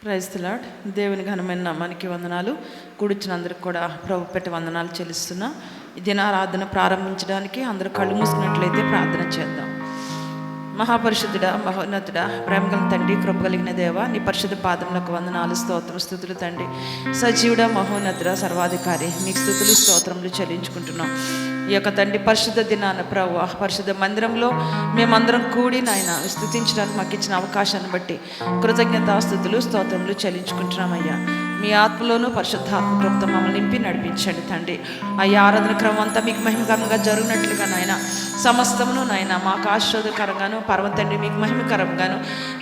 Praise the lord. దేవుని ఘనమైన నామానికి వందనాలు. కూడిచిన అందరికి కూడా ప్రభు పెట్టి వందనాలు చెల్లిస్తున్నా. ఈ దినారాధన ప్రారంభించడానికి అందరూ కళ్ళు మూసుకున్నట్లయితే ప్రార్థన చేద్దాం. మహాపరిశుద్ధుడా, మహోన్నతుడా, ప్రేమగల తండ్రి, కృప కలిగిన దేవ, నీ పరిశుద్ధ పాదములకు వందనాలు, స్తోత్రం, స్తుతులు తండ్రి. సజీవుడా, మహోన్నతుడా, సర్వాధికారి, మీకు స్తుతులు స్తోత్రములు చెల్లించుకుంటున్నాం. ఈ యొక్క తండ్రి పరిశుద్ధ దినాన ప్రభు పరిశుద్ధ మందిరంలో మేమందరం కూడి నాయన స్తుతించడానికి మాకు ఇచ్చిన అవకాశాన్ని బట్టి కృతజ్ఞతాస్తుతులు స్తోత్రములు చెల్లించుకుంటున్నామయ్యా. మీ ఆత్మలోనూ పరిశుద్ధాత్మ కృపతో మమ్మల్ని నింపి నడిపించండి తండ్రి. అయ్యా, ఆరాధన క్రమం అంతా మీకు మహిమకరంగా జరిగినట్లుగా నాయన సమస్తమును నాయన మాకు ఆశీర్వాదకరంగాను పరమ తండ్రి మీకు మహిమకరంగాను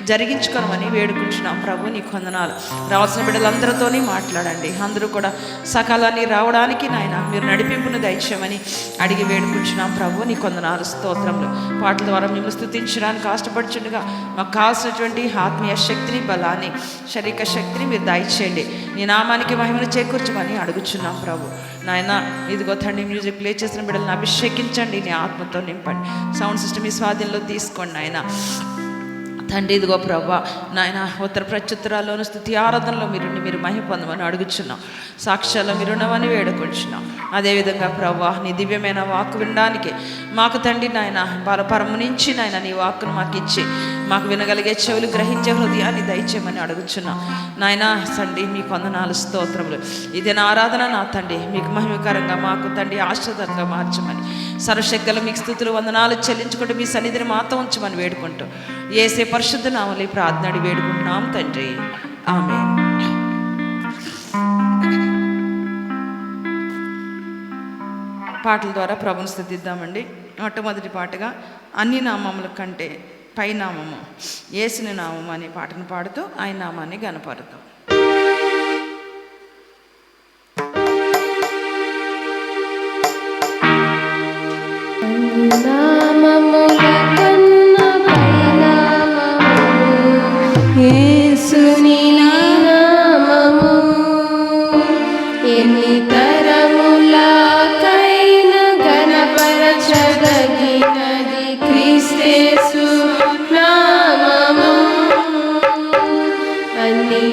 జరిగించుకోమని వేడుకుంటున్నాం. ప్రభు నీకు వందనాలు. రావాల్సిన బిడ్డలందరితోని మాట్లాడండి. అందరూ కూడా సకాలాన్ని రావడానికి నాయన మీరు నడిపింపును దయచేయమని అడిగి వేడుకుంటున్నాం. ప్రభు నీకు వందనాలు, స్తోత్రములు. పాటల ద్వారా మిమ్మల్ని స్తుతించడానికి కష్టపడుచుండగా మాకు కావాల్సినటువంటి ఆత్మీయ శక్తిని, బలాన్ని, శారీరక శక్తిని మీరు దయచేయండి. నీ నామానికి మహిమను చేకూర్చమని అడుగుచున్నాం. ప్రభు నాయన ఇదిగో తండ్రి మ్యూజిక్ ప్లే చేసిన బిడ్డలను అభిషేకించండి, నీ ఆత్మతో నింపండి. సౌండ్ సిస్టమ్ ఈ స్వాధీనంలో తీసుకోండి నాయన తండ్రి. ఇదిగో ప్రభా నాయన ఉత్తర ప్రత్యుత్తరాల్లోనూ స్తుతి ఆరాధనలో మీరు మహిమ పొందమని అడుగుచున్నాం. సాక్ష్యాల్లో మీరున్నవని వేడుకుంటున్నాం. అదేవిధంగా ప్రభా నీ దివ్యమైన వాక్కు వినడానికి మాకు తండ్రి నాయన పరము నుంచి నాయన నీ వాక్కును మాకు ఇచ్చి మాకు వినగలిగే చెవులు, గ్రహించే హృదయాన్ని దయచేయమని అడుగుచున్నాం. నాయన తండ్రి మీకు వందనాలు, స్తోత్రములు. ఇది నా ఆరాధన నా తండ్రి మీకు మహిమకరంగా మాకు తండ్రి ఆశ్చర్యంగా మార్చమని సర్వశక్తులు మీకు స్తుతులు వందనాలు చెల్లించుకుంటూ మీ సన్నిధిని మాతో ఉంచమని వేడుకుంటూ యేసే పరిశుద్ధ నామములో ప్రార్థన అడిగి వేడుకుంటున్నాం తండ్రి, ఆమేన్. పాటల ద్వారా ప్రభుని స్తుతిద్దామండి. మొట్టమొదటి పాటగా అన్ని నామముల కంటే పై నామము యేసుని నామము అనే పాటను పాడుతూ ఆయన నామాన్ని గణపరుద్దాం. యేసుని నామము ఎన్ని తరములకైన ఘనపరచదగినది క్రీస్తేసు నామము. అన్ని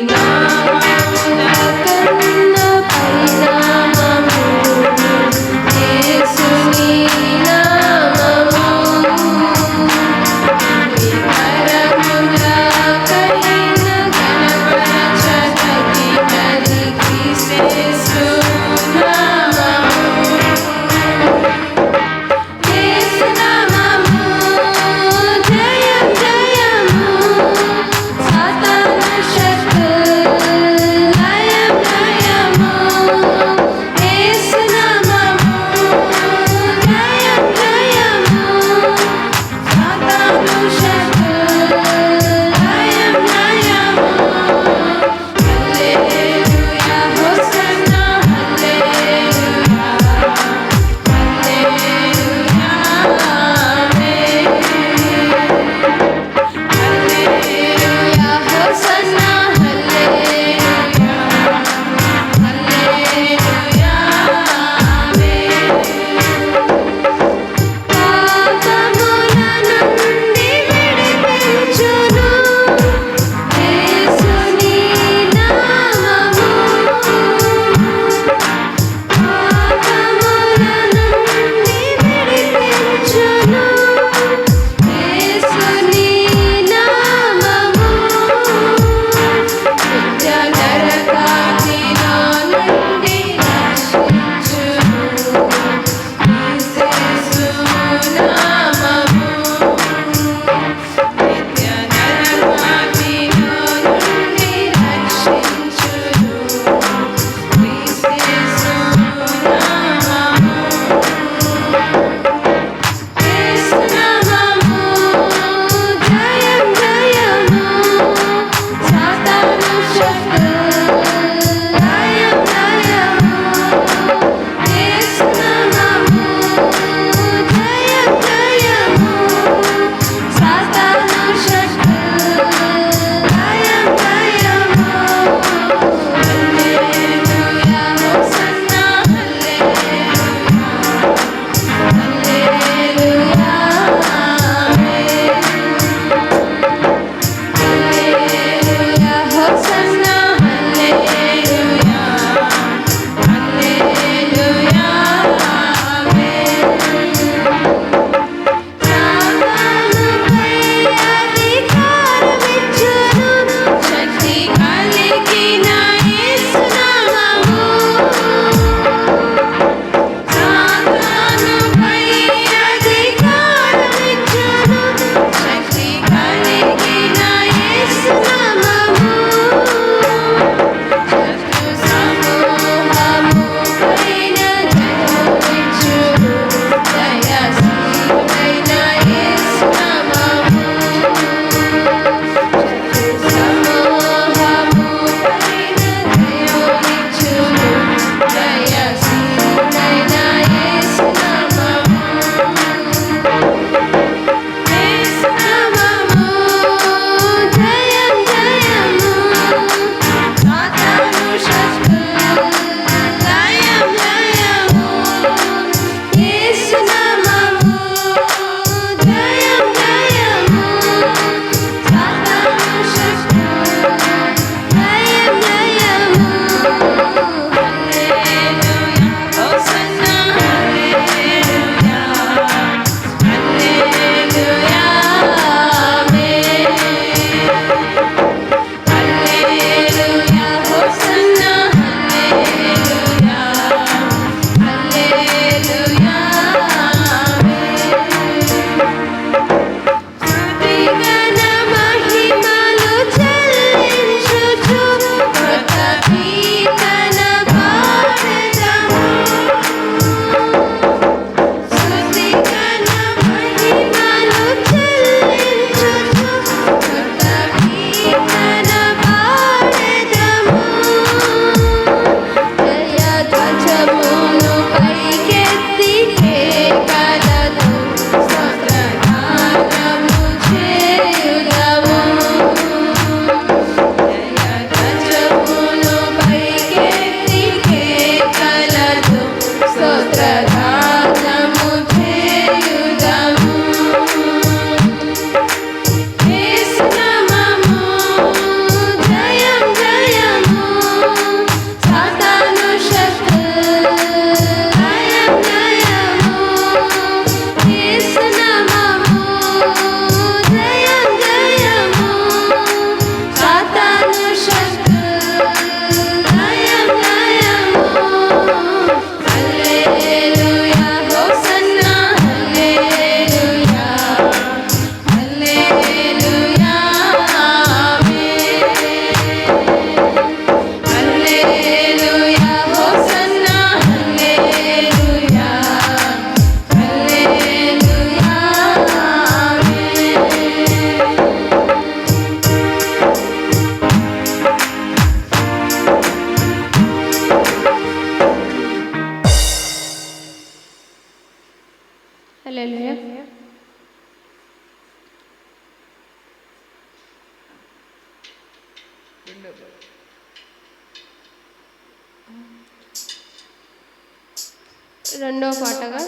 రెండవ పాటగా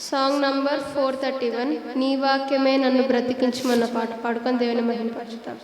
సాంగ్ నంబర్ 431 నీ వాక్యమే నన్ను బ్రతికించమన్న పాట పాడుకొని దేవుని మహిమపరుచుతాం.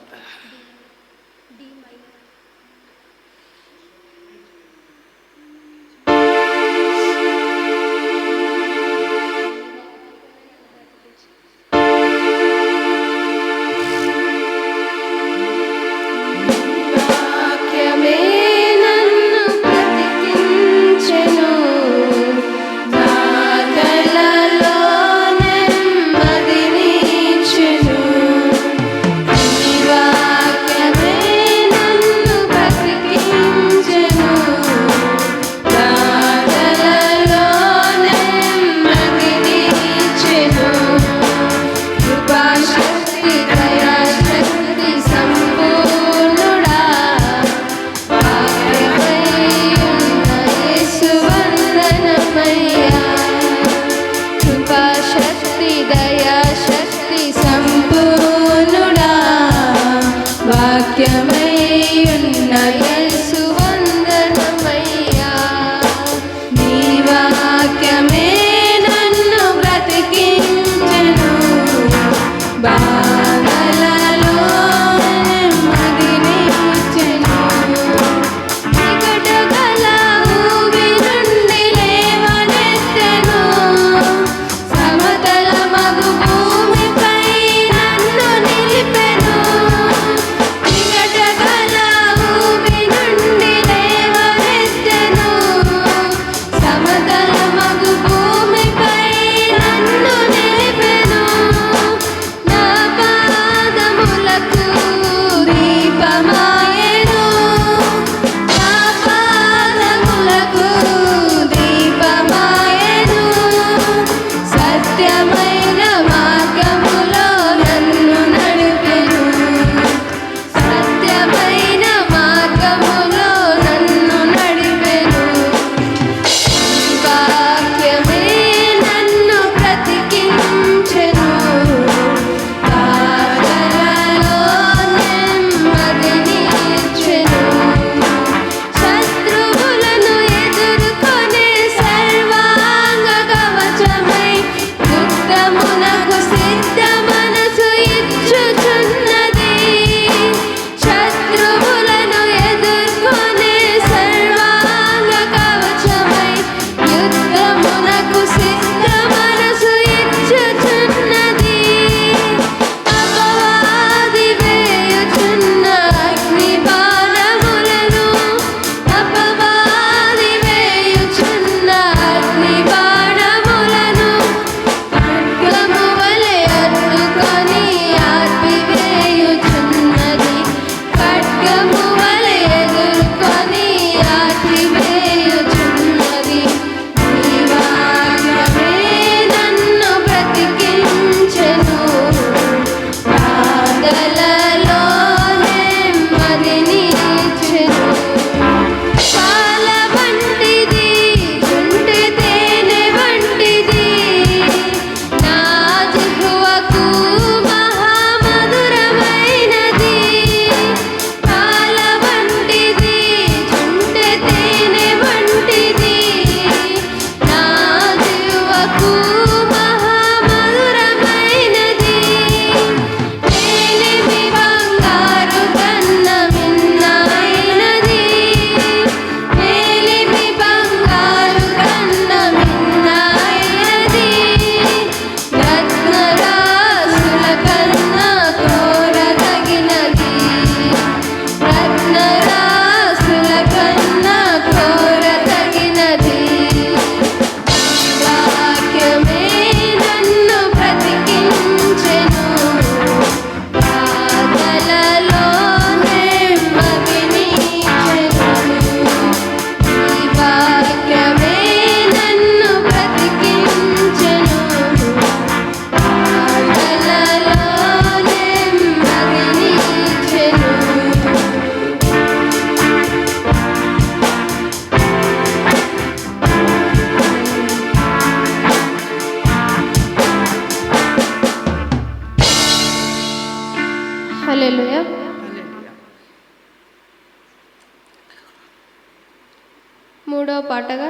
రెండవ పాటగా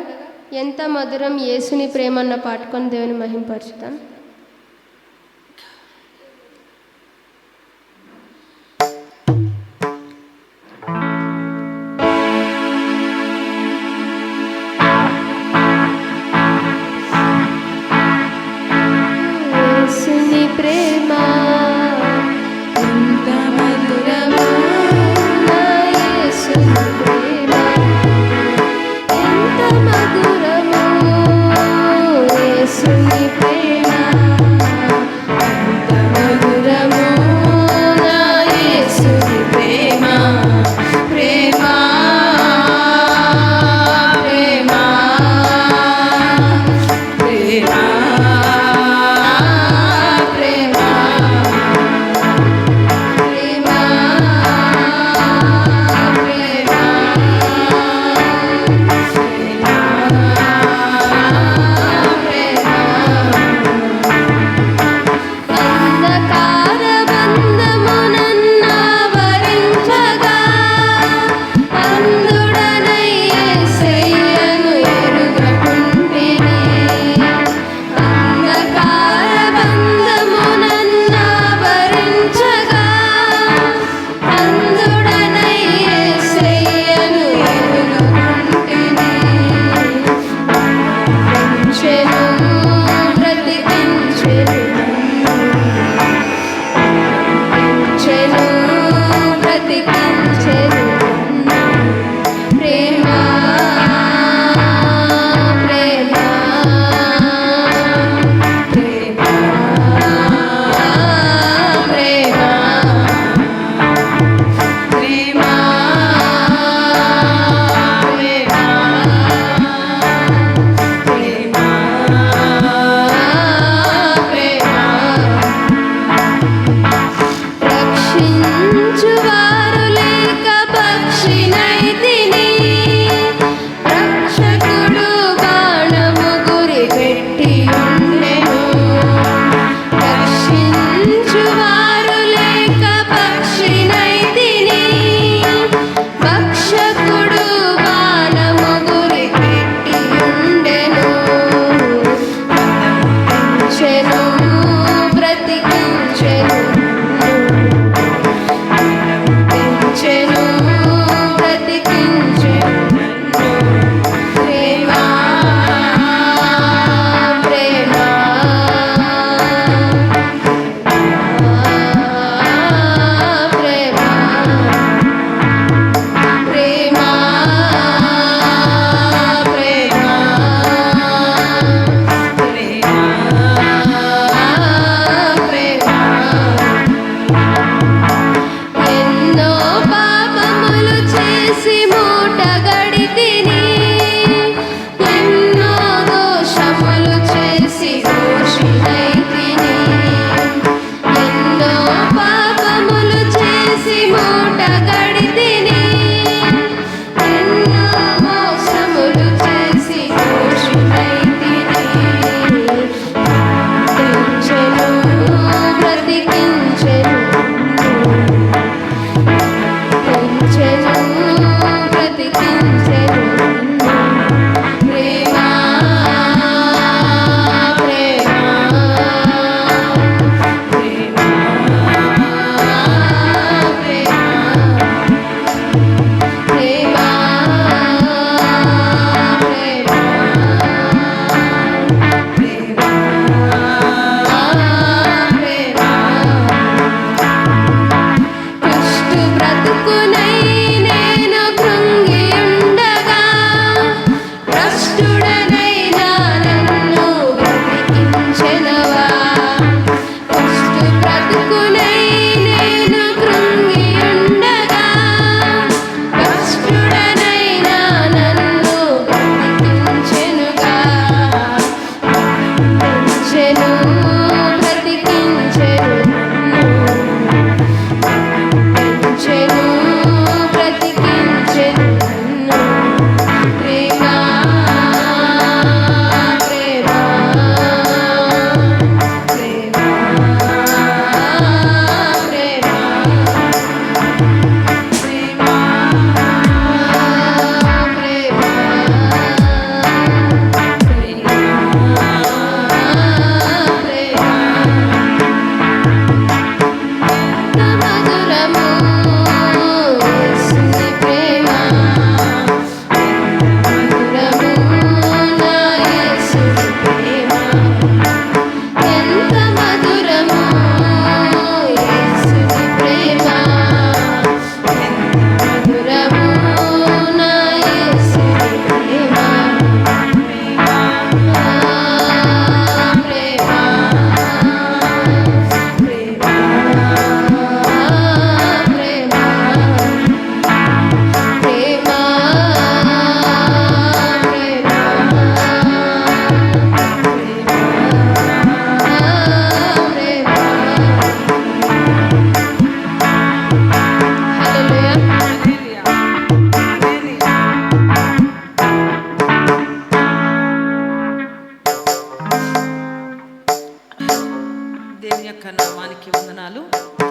ఎంత మధురం యేసుని ప్రేమ అన్న పాడుకొని దేవుని మహింపరచుతాం. యేసుని ప్రేమ ఎంత మధురమో, నా యేసుని ప్రేమ ఎంత మధురమో, యేసుని ప్రేమ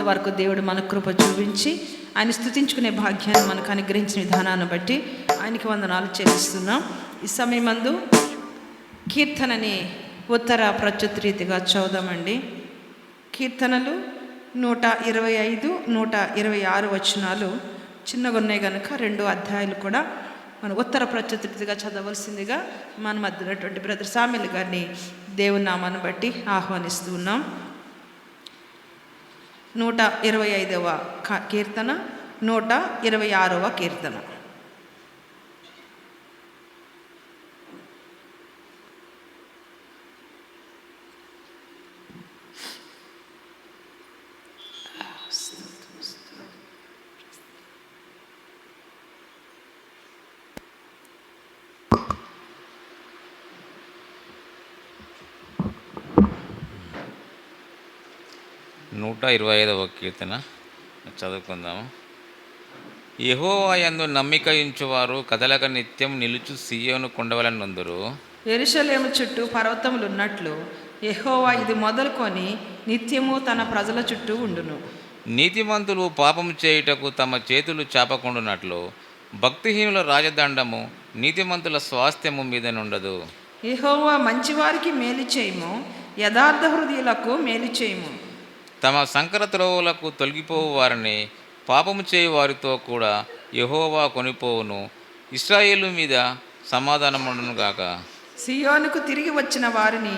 ఇంతవరకు దేవుడు మన కృప చూపించి ఆయన స్తుతించుకునే భాగ్యాన్ని మనకు అనుగ్రహించిన విధానాన్ని బట్టి ఆయనకి వందనాలు చెల్లిస్తున్నాం. ఈ సమయమందు కీర్తనని ఉత్తర ప్రత్యుత రీతిగా చదువుదామండి. కీర్తనలు 125, 126 వచనాలు చిన్నగా ఉన్నాయి కనుక 2 అధ్యాయాలు కూడా మనం ఉత్తర ప్రత్యుత రీతిగా చదవలసిందిగా మన మధ్య ఉన్నటువంటి బ్రదర్ సామెల్ గారిని దేవుని నామాన్ని బట్టి ఆహ్వానిస్తూ ఉన్నాం. 125వ కీర్తన, 126వ కీర్తన. నూట 25వ కీర్తన చదువుకుందాము. యెహోవా యందు నమ్మిక ఉంచువారు కదలక నిత్యం నిలుచు సీయోను కొండవలె నుందురు. యెరూషలేము చుట్టూ పర్వతములు ఉన్నట్లు యెహోవా ఇది మొదలుకొని నిత్యము తన ప్రజల చుట్టూ ఉండును. నీతిమంతులు పాపము చేయుటకు తమ చేతులు చాపకుండునట్లు భక్తిహీనుల రాజదండము నీతిమంతుల స్వాస్థ్యము మీద నుండదు. యెహోవా మంచివారికి మేలు చేయము, యథార్థ హృదయులకు మేలు చేయము. తమ సంకర త్రోవలకు తొలగిపోవు వారిని పాపము చేయు వారితో కూడా యెహోవా కొనిపోవును. ఇశ్రాయేలు మీద సమాధానముండును గాక. సియోనుకు తిరిగి వచ్చిన వారిని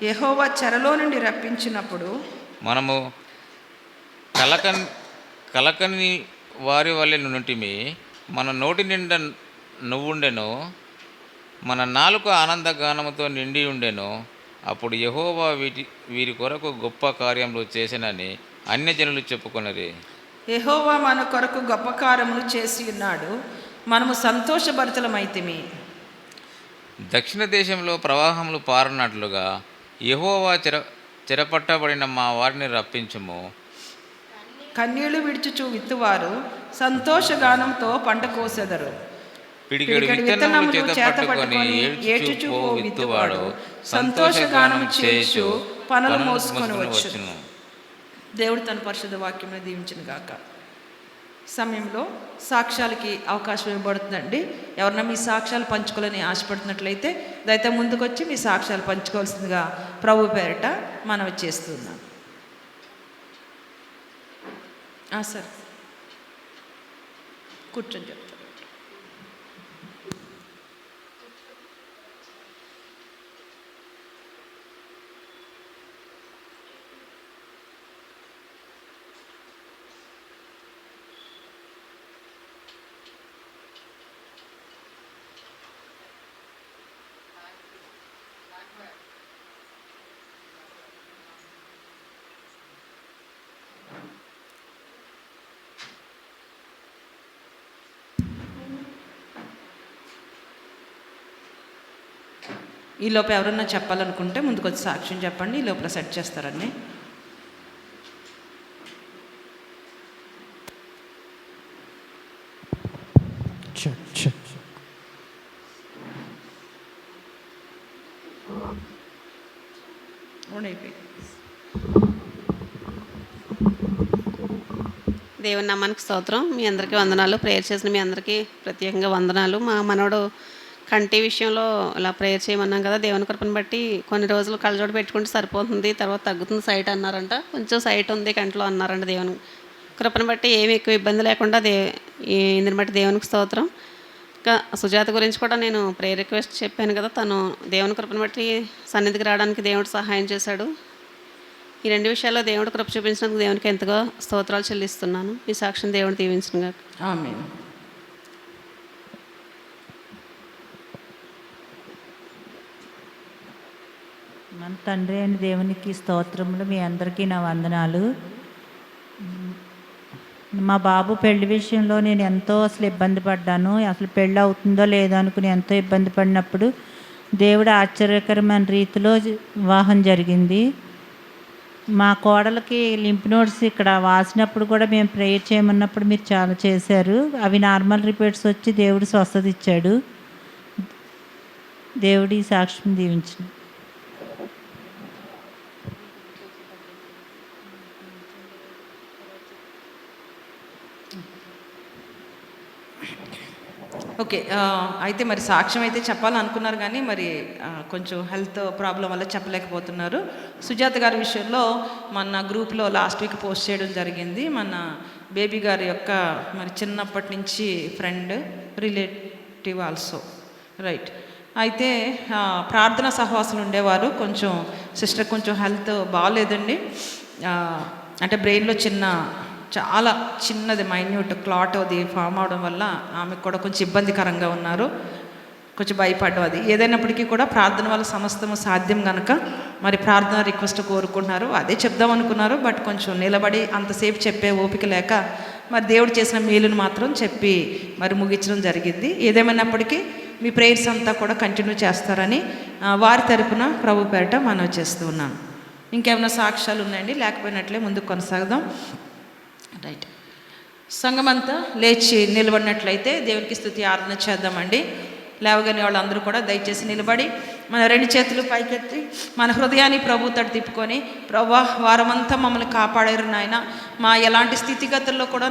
యెహోవా చెరలో నుండి రప్పించినప్పుడు మనము కలకని వారి వలె నుంటిమి. మన నోటి నిండా నువ్వుండెను, మన నాలుక ఆనందగానముతో నిండి ఉండెను. అప్పుడు యెహోవా వీరి కొరకు గొప్ప కార్యములు చేసినని అన్యజనులు చెప్పుకొనిరి. యెహోవా మన కొరకు గొప్ప కార్యములు చేసి ఉన్నాడు, మనము సంతోషభరితలమైతిమి. దక్షిణ దేశంలో ప్రవాహములు పారనట్లుగా యెహోవా చెరపట్టబడిన మా వారిని రప్పించుము. కన్నీళ్లు విడుచుచు విత్తువారు సంతోషగానంతో పంట కోసెదరు. పిడికెడు విత్తనములు చేత పట్టుకొని ఏడ్చుచు పో విత్తువాడు సంతోషగానం చేయుచు పనులు మోసుకొని వచ్చును. దేవుడు తన పరిశుద్ధ వాక్యమును దీవించును గాక. సమయంలో సాక్ష్యాలకి అవకాశం ఇవ్వబడుతుందండి. ఎవరన్నా మీ సాక్ష్యాలు పంచుకోవాలని ఆశపడుతున్నట్లయితే దయతో ముందుకొచ్చి మీ సాక్ష్యాలు పంచుకోవాల్సిందిగా ప్రభు పేరిట మనవి చేస్తున్నాం. సార్ కూర్చొని చెప్తాను. ఈ లోపు ఎవరన్నా చెప్పాలనుకుంటే ముందుకు వచ్చి సాక్ష్యం చెప్పండి. ఈ లోపల సెట్ చేస్తారండి. దేవుని నామానికి స్తోత్రం. మీ అందరికీ వందనాలు. ప్రేయర్ చేసిన మీ అందరికీ ప్రత్యేకంగా వందనాలు. మా మనవడు కంటి విషయంలో అలా ప్రేయర్ చేయమన్నాం కదా, దేవుని కృపను బట్టి కొన్ని రోజులు కళ్ళజోడు పెట్టుకుంటే సరిపోతుంది, తర్వాత తగ్గుతుంది సైట్ అన్నారంట. కొంచెం సైట్ ఉంది కంట్లో అన్నారంట. దేవుని కృపను బట్టి ఏమి ఎక్కువ ఇబ్బంది లేకుండా ఇందుని బట్టి దేవునికి స్తోత్రం. ఇంకా సుజాత గురించి కూడా నేను ప్రేయర్ రిక్వెస్ట్ చెప్పాను కదా, తను దేవుని కృపను బట్టి సన్నిధికి రావడానికి దేవుడు సహాయం చేశాడు. ఈ 2 విషయాల్లో దేవుడు కృప చూపించినందుకు దేవునికి ఎంతగా స్తోత్రాలు చెల్లిస్తున్నాను. ఈ సాక్ష్యం దేవుడు దీవించునుగా. ఆమేన్. మన తండ్రి అయిన దేవునికి స్తోత్రములు. మీ అందరికీ నా వందనాలు. మా బాబు పెళ్లి విషయంలో నేను ఎంతో ఇబ్బంది పడ్డాను. అసలు పెళ్ళి అవుతుందో లేదో అనుకుని ఎంతో ఇబ్బంది పడినప్పుడు దేవుడు ఆశ్చర్యకరమైన రీతిలో వివాహం జరిగింది. మా కోడలకి లింఫ్ నోడ్స్ ఇక్కడ వాసినప్పుడు కూడా మేము ప్రేయర్ చేయమన్నప్పుడు మీరు చాలా చేశారు. అవి నార్మల్ రిపోర్ట్స్ వచ్చి దేవుడు స్వస్థత ఇచ్చాడు. దేవుడి సాక్ష్యం దీవించు. ఓకే. అయితే మరి సాక్ష్యం అయితే చెప్పాలనుకున్నారు కానీ మరి కొంచెం హెల్త్ ప్రాబ్లం వల్ల చెప్పలేకపోతున్నారు. సుజాత గారి విషయంలో మన గ్రూప్లో లాస్ట్ వీక్ పోస్ట్ చేయడం జరిగింది. మన బేబీ గారి యొక్క మరి చిన్నప్పటి నుంచి ఫ్రెండ్, రిలేటివ్ ఆల్సో, రైట్. అయితే ప్రార్థన సహవాసులు ఉండేవారు. కొంచెం సిస్టర్ కొంచెం హెల్త్ బాగాలేదండి. అంటే బ్రెయిన్లో చాలా చిన్నది మైన్యూట్ క్లాట్ అది ఫామ్ అవడం వల్ల ఆమెకు కూడా కొంచెం ఇబ్బందికరంగా ఉన్నారు. కొంచెం భయపడ్డం. అది ఏదైనప్పటికీ కూడా ప్రార్థన వల్ల సమస్తము సాధ్యం కనుక మరి ప్రార్థన రిక్వెస్ట్ కోరుకుంటున్నారు. అదే చెప్దాం అనుకున్నారు, బట్ కొంచెం నిలబడి అంతసేపు చెప్పే ఓపిక లేక మరి దేవుడు చేసిన మేలును మాత్రం చెప్పి మరి ముగించడం జరిగింది. ఏదేమైనప్పటికీ మీ ప్రేయర్స్ అంతా కూడా కంటిన్యూ చేస్తారని వారి తరపున ప్రభు పేరిట మనవి చేస్తూ ఉన్నాను. ఇంకేమైనా సాక్ష్యాలు ఉన్నాయండి? లేకపోయినట్లే ముందుకు కొనసాగుదాం. రైట్. సంఘమంతా లేచి నిలబడినట్లయితే దేవునికి స్తుతి ఆరాధన చేద్దామండి. లేవగానే వాళ్ళందరూ కూడా దయచేసి నిలబడి మన 2 చేతులు పైకెత్తి మన హృదయాన్ని ప్రభు తట్టు తిప్పుకొని, ప్రభా వారమంతా మమ్మల్ని కాపాడారు నాయన. మా ఎలాంటి స్థితిగతుల్లో కూడా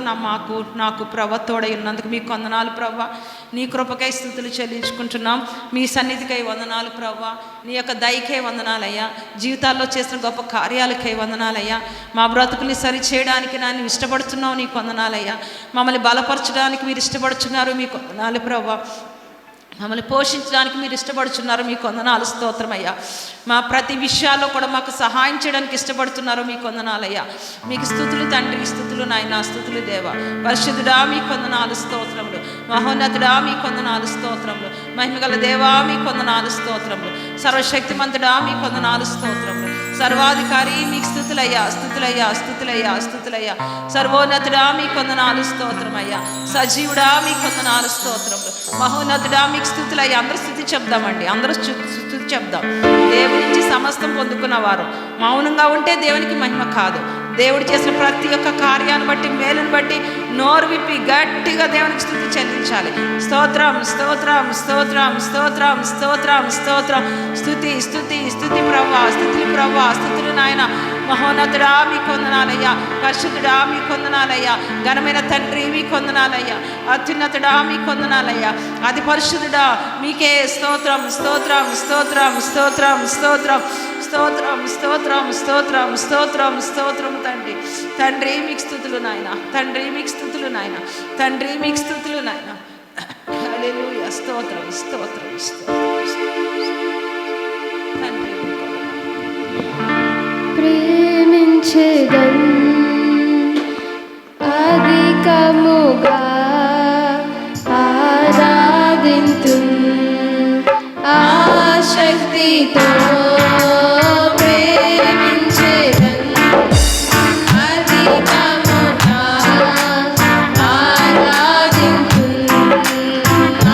నాకు ప్రభ తోడై ఉన్నందుకు మీకు వందనాలు ప్రభా. నీ కృపకై స్తుతులు చెల్లించుకుంటున్నాం. మీ సన్నిధికై వందనాలు ప్రభా. నీ యొక్క దయకై వందనాలయ్యా. జీవితాల్లో చేసిన గొప్ప కార్యాలకై వందనాలయ్యా. మా బ్రతుకుని సరి చేయడానికి నేను ఇష్టపడుతున్నావు, నీకు వందనాలయ్యా. మమ్మల్ని బలపరచడానికి మీరు ఇష్టపడుతున్నారు, మీకు వందనాలు ప్రభా. మమ్మల్ని పోషించడానికి మీరు ఇష్టపడుతున్నారు, మీకు వందనాలు, స్తోత్రమయ్యా. మా ప్రతి విషయాల్లో కూడా మాకు సహాయం చేయడానికి ఇష్టపడుతున్నారు, మీకు వందనాలయ్యా. మీకు స్తుతులు తండ్రి, స్తుతులు నాయన, స్తుతులు దేవ. పరిశుద్ధుడా మీకు వందనాలు, స్తోత్రములు. మహోన్నతుడా మీకు వందనాలు, స్తోత్రములు. మహిమగల దేవా మీకు వందనాలు, స్తోత్రములు. సర్వశక్తిమంతుడా మీకు వందనాలు, స్తోత్రములు. సర్వాధికారి మీకు స్తుతులయ్యా, స్తుతులయ్యా, స్తుతులయ్యా, స్తుతులయ్యా. సర్వోన్నతుడా మీకు వందనాలు, స్తోత్రమయ్యా. సజీవుడా మీకు వందనాలు, స్తోత్రములు. మహోన్నతుడా మీకు స్తుతులయ్యా. అందరూ స్తుతి చెప్దామండి, అందరూ స్తుతి చెప్దాం. దేవుడి నుంచి సమస్తం పొందుకున్నవారు మౌనంగా ఉంటే దేవునికి మహిమ కాదు. దేవుడు చేసిన ప్రతి ఒక్క కార్యాన్ని బట్టి, మేలును బట్టి నోరు విప్పి గట్టిగా దేవునికి స్తుతి చెల్లించాలి. స్తోత్రం, స్తోత్రం, స్తోత్రం, స్తోత్రం, స్తోత్రం, స్తోత్రం. స్తుతి, స్తుతి, స్తుతి ప్రభా, స్తుతులు ప్రభా, స్తుతులు నాయన. మహోన్నతుడా మీకు వందనాలయ్యా. పరిశుద్ధుడా మీకు వందనాలయ్యా. ఘనమైన తండ్రి మీకు వందనాలయ్యా. అత్యున్నతుడా మీకు వందనాలయ్యా. అతి పరిశుద్ధుడా మీకే స్తోత్రం, స్తోత్రం, స్తోత్రం, స్తోత్రం, స్తోత్రం, స్తోత్రం, స్తోత్రం, స్తోత్రం, స్తోత్రం, స్తోత్రం తండ్రి. తండ్రి మీకు స్తుతులు నాయన. తండ్రి మీకు స్తుతులు నాయన. తండ్రి మీకు స్తుతులు నాయన. హల్లెలూయా. స్తోత్రం, స్తోత్రం, స్తోత్రం. తండ్రి ప్రేమించెదన్ అధికముగా ఆరాధింతున్ ఆశక్తితో. ప్రేమించెదన్ అధికముగా ఆరాధింతున్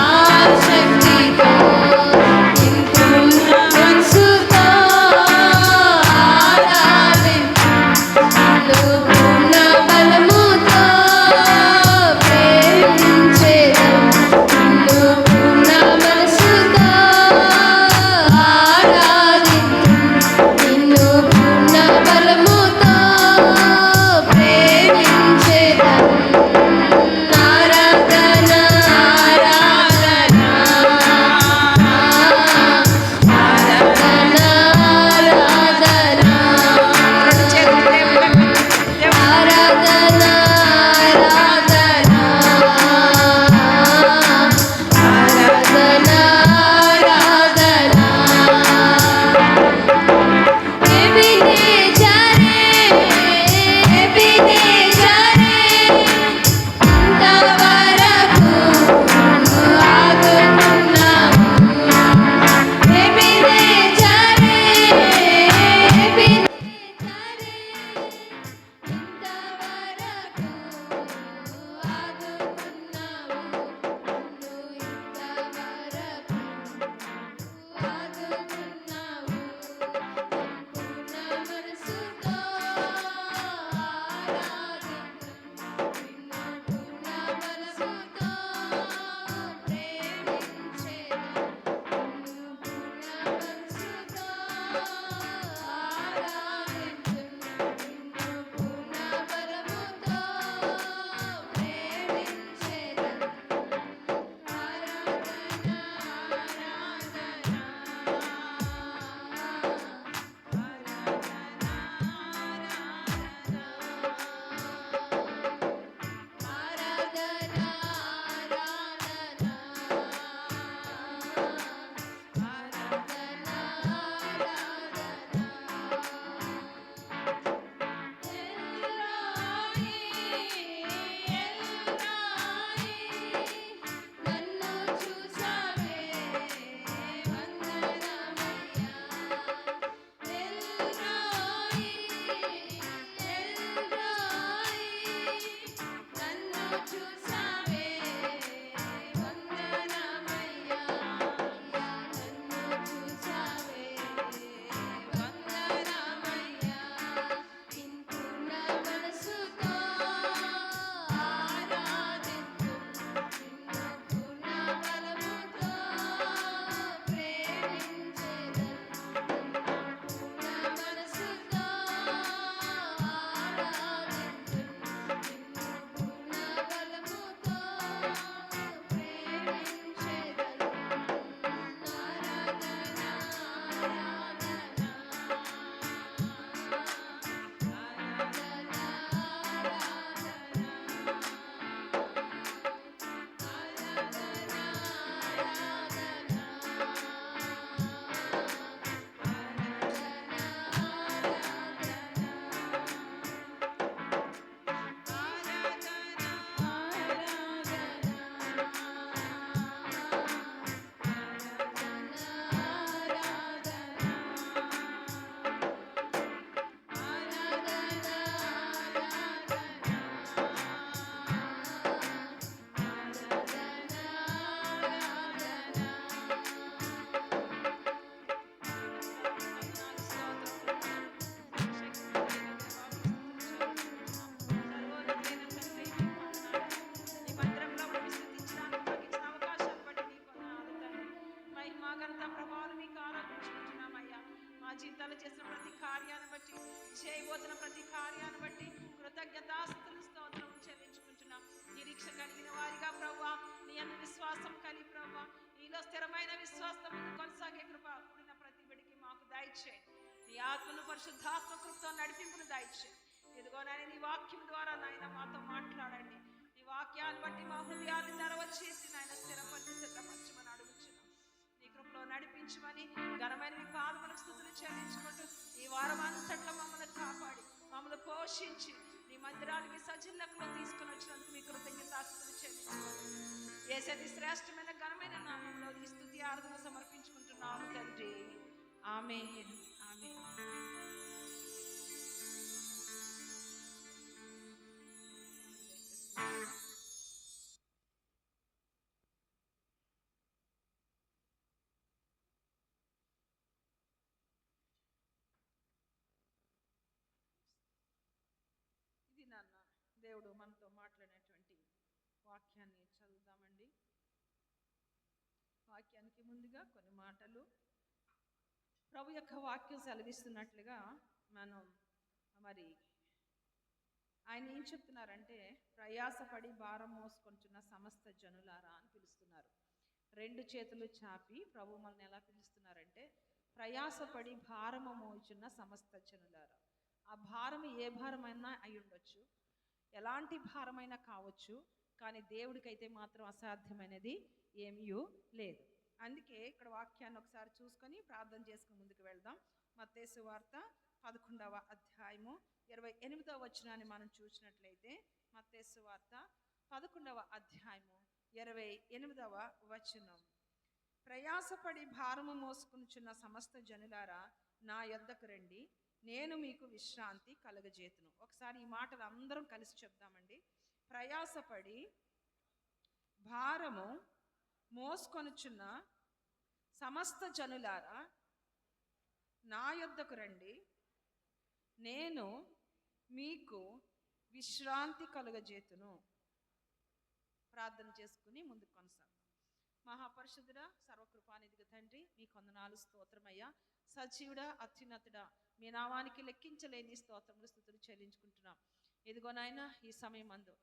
ఆశక్తితో. మనసుతో పూర్ణ బలముతో ప్రేమించెదన్. పూర్ణ మనసుతో ఆరాధింతున్ ఆత్మను పరిశుద్ధాత్మ కృపతో నడిపింపును దయచే. ఇదిగో నాయన నీ వాక్యం ద్వారా నాయన మాతో మాట్లాడండి. నీ వాక్యాన్ని బట్టి మా హృదయాన్ని తెరవచేసి నాయన స్థిరపరిచి సిద్ధపరచమని అడుగుచున్నాం. నీ కృపలో నడిపించమని ఘనమైన మీ పాదములకు స్తుతులు చెల్లించుకుంటూ ఈ వారం అంతట్లో మమ్మల్ని కాపాడి మమ్మల్ని పోషించి నీ మందిరానికి సజీలకులో తీసుకుని వచ్చినందుకు మీ కృతజ్ఞతాస్తుతులు చెల్లించుకోండి. యేసయ్య శ్రేష్టమైన ఘనమైన నామంలో ఈ స్తుతి ఆరాధన సమర్పించుకుంటున్నాము తండ్రి. ఆమేన్. ఆమేన్. ఇది నాన్న దేవుడు మనతో మాట్లాడినటువంటి వాక్యాన్ని చదువుదామండి. వాక్యానికి ముందుగా కొన్ని మాటలు. ప్రభు యొక్క వాక్యం సెలవిస్తున్నట్లుగా మనం మరి ఆయన ఏం చెప్తున్నారంటే, ప్రయాసపడి భారం మోసుకొంటున్న సమస్త జనులారా అని పిలుస్తున్నారు. రెండు చేతులు చాపి ప్రభు మనల్ని ఎలా పిలుస్తున్నారంటే, ప్రయాసపడి భారము మోచున్న సమస్త జనులారా. ఆ భారం ఏ భారమైనా అయి ఉండొచ్చు, ఎలాంటి భారమైనా కావచ్చు, కానీ దేవుడికైతే మాత్రం అసాధ్యమైనది ఏమీ లేదు. అందుకే ఇక్కడ వాక్యాన్ని ఒకసారి చూసుకొని ప్రార్థన చేసుకుని ముందుకు వెళ్దాం. మత్తయి సువార్త 11వ అధ్యాయము 28వ వచనాన్ని మనం చూసినట్లయితే, మత్తయి సువార్త 11వ అధ్యాయము 28వ వచనం. ప్రయాసపడి భారము మోసుకునిచున్న సమస్త జనులారా నా యొద్దకు రండి, నేను మీకు విశ్రాంతి కలుగజేతును. ఒకసారి ఈ మాటలు అందరం కలిసి చెప్దామండి. ప్రయాసపడి భారము మోసుకొనుచున్న సమస్త జనులారా నా యొద్దకు రండి, నేను మీకు విశ్రాంతి కలుగజేతును. ప్రార్థన చేసుకుని ముందుకు కొనసాగుతాం. మహాపరిశుద్ధుడా, సర్వకృపానిధిగా తండ్రి, మీ కొందనాలు స్తోత్రమయ్యా. సజీవుడా, అత్యున్నతుడా, మీ నామానికి లెక్కించలేని స్తోత్రములు స్తుతులు చెల్లించుకుంటున్నాం. ఇదిగో నాయన ఈ సమయం అందు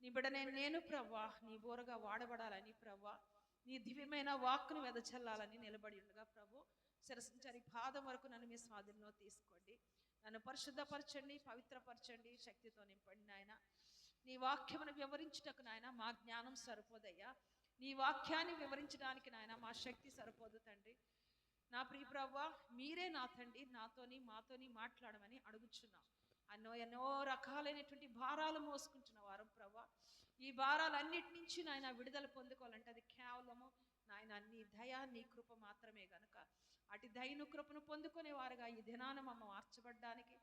నీ బిడ్డనే నేను ప్రవ్వా నీ బోరగా వాడబడాలని ప్రవ్వా నీ దివ్యమైన వాక్కును వెదచల్లాలని నిలబడి ఉండగా ప్రభు శిరసించరి పాదం వరకు నన్ను మీ స్వాధీనంలో తీసుకోండి. నన్ను పరిశుద్ధపరచండి, పవిత్రపరచండి, శక్తితో నింపండి నాయన. నీ వాక్యమును వివరించుటకు నాయన మా జ్ఞానం సరిపోదయ్యా. నీ వాక్యాన్ని వివరించడానికి నాయన మా శక్తి సరిపోదు తండ్రి. నా ప్రియ ప్రవ్వా మీరే నా తండ్రి నాతోని మాతోని మాట్లాడమని అడుగుచున్నాం. ఎన్నో రకాలైనటువంటి భారాలు మోసుకుంటున్న వారం ప్రవ్వా, ఈ భారాలన్నిటి నుంచి నాయన విడుదల పొందుకోవాలంటే అది కేవలము నాయన నీ దయ నీ కృప మాత్రమే గనుక అటు దయను కృపను పొందుకునేవారుగా ఈ దినాన మమ్మ మార్చబడ్డానికి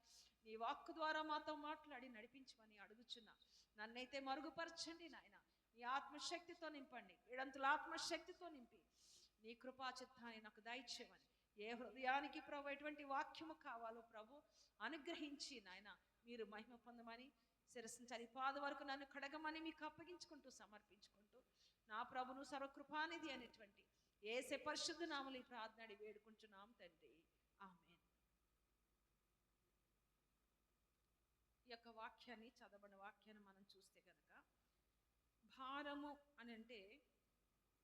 నీ వాక్కు ద్వారా మాతో మాట్లాడి నడిపించమని అడుగుచున్నా. నన్నైతే మరుగుపరచండి నాయన, నీ ఆత్మశక్తితో నింపండి, ఏడంతుల ఆత్మశక్తితో నింపి నీ కృపా చిత్తాన్ని నాకు దయచేయమని, ఏ హృదయానికి ప్రభు ఎటువంటి వాక్యము కావాలో ప్రభు అనుగ్రహించి నాయన మీరు మహిమ పొందమని శిరస్సును చరిపాద వరకు నన్ను కడగమని మీకు అప్పగించుకుంటూ సమర్పించుకుంటూ నా ప్రభును సర్వకృపానిధి అనేటువంటి యేసే పరిశుద్ధ నామములో ఈ ప్రార్థన అడిగి వేడుకుంటున్నాం తండ్రి. ఆమేన్. ఈ యొక్క వాక్యాన్ని చదవబడిన వాక్యాన్ని మనం చూస్తే కనుక భారము అని అంటే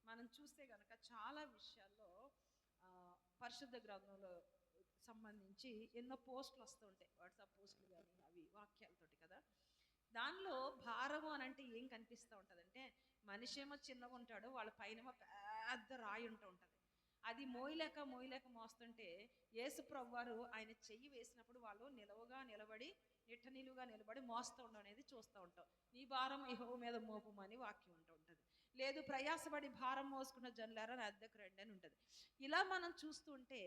మనం చూస్తే కనుక చాలా విషయాల్లో పరిశుద్ధ గ్రంథంలో సంబంధించి ఎన్నో పోస్టులు వస్తూ ఉంటాయి, వాట్సాప్ పోస్టులు కానీ అవి వాక్యాలతోటి కదా. దానిలో భారము అని అంటే ఏం కనిపిస్తూ ఉంటుందంటే, మనిషి ఏమో చిన్నగా ఉంటాడు, వాళ్ళ పైన పెద్ద రాయి ఉంటూ ఉంటుంది. అది మోయలేక మోస్తుంటే యేసు ప్రభు వారు ఆయన చెయ్యి వేసినప్పుడు వాళ్ళు నిలబడి నిట్ట నిలువుగా నిలబడి మోస్తూ ఉండడం అనేది చూస్తూ ఉంటాం. నీ భారం యెహోవా మీద మోపమని వాక్యం ఉంటూ ఉంటుంది. లేదు ప్రయాసపడి భారం మోసుకున్న జనులారా నా వద్దకు రండి అని ఉంటుంది. ఇలా మనం చూస్తుంటే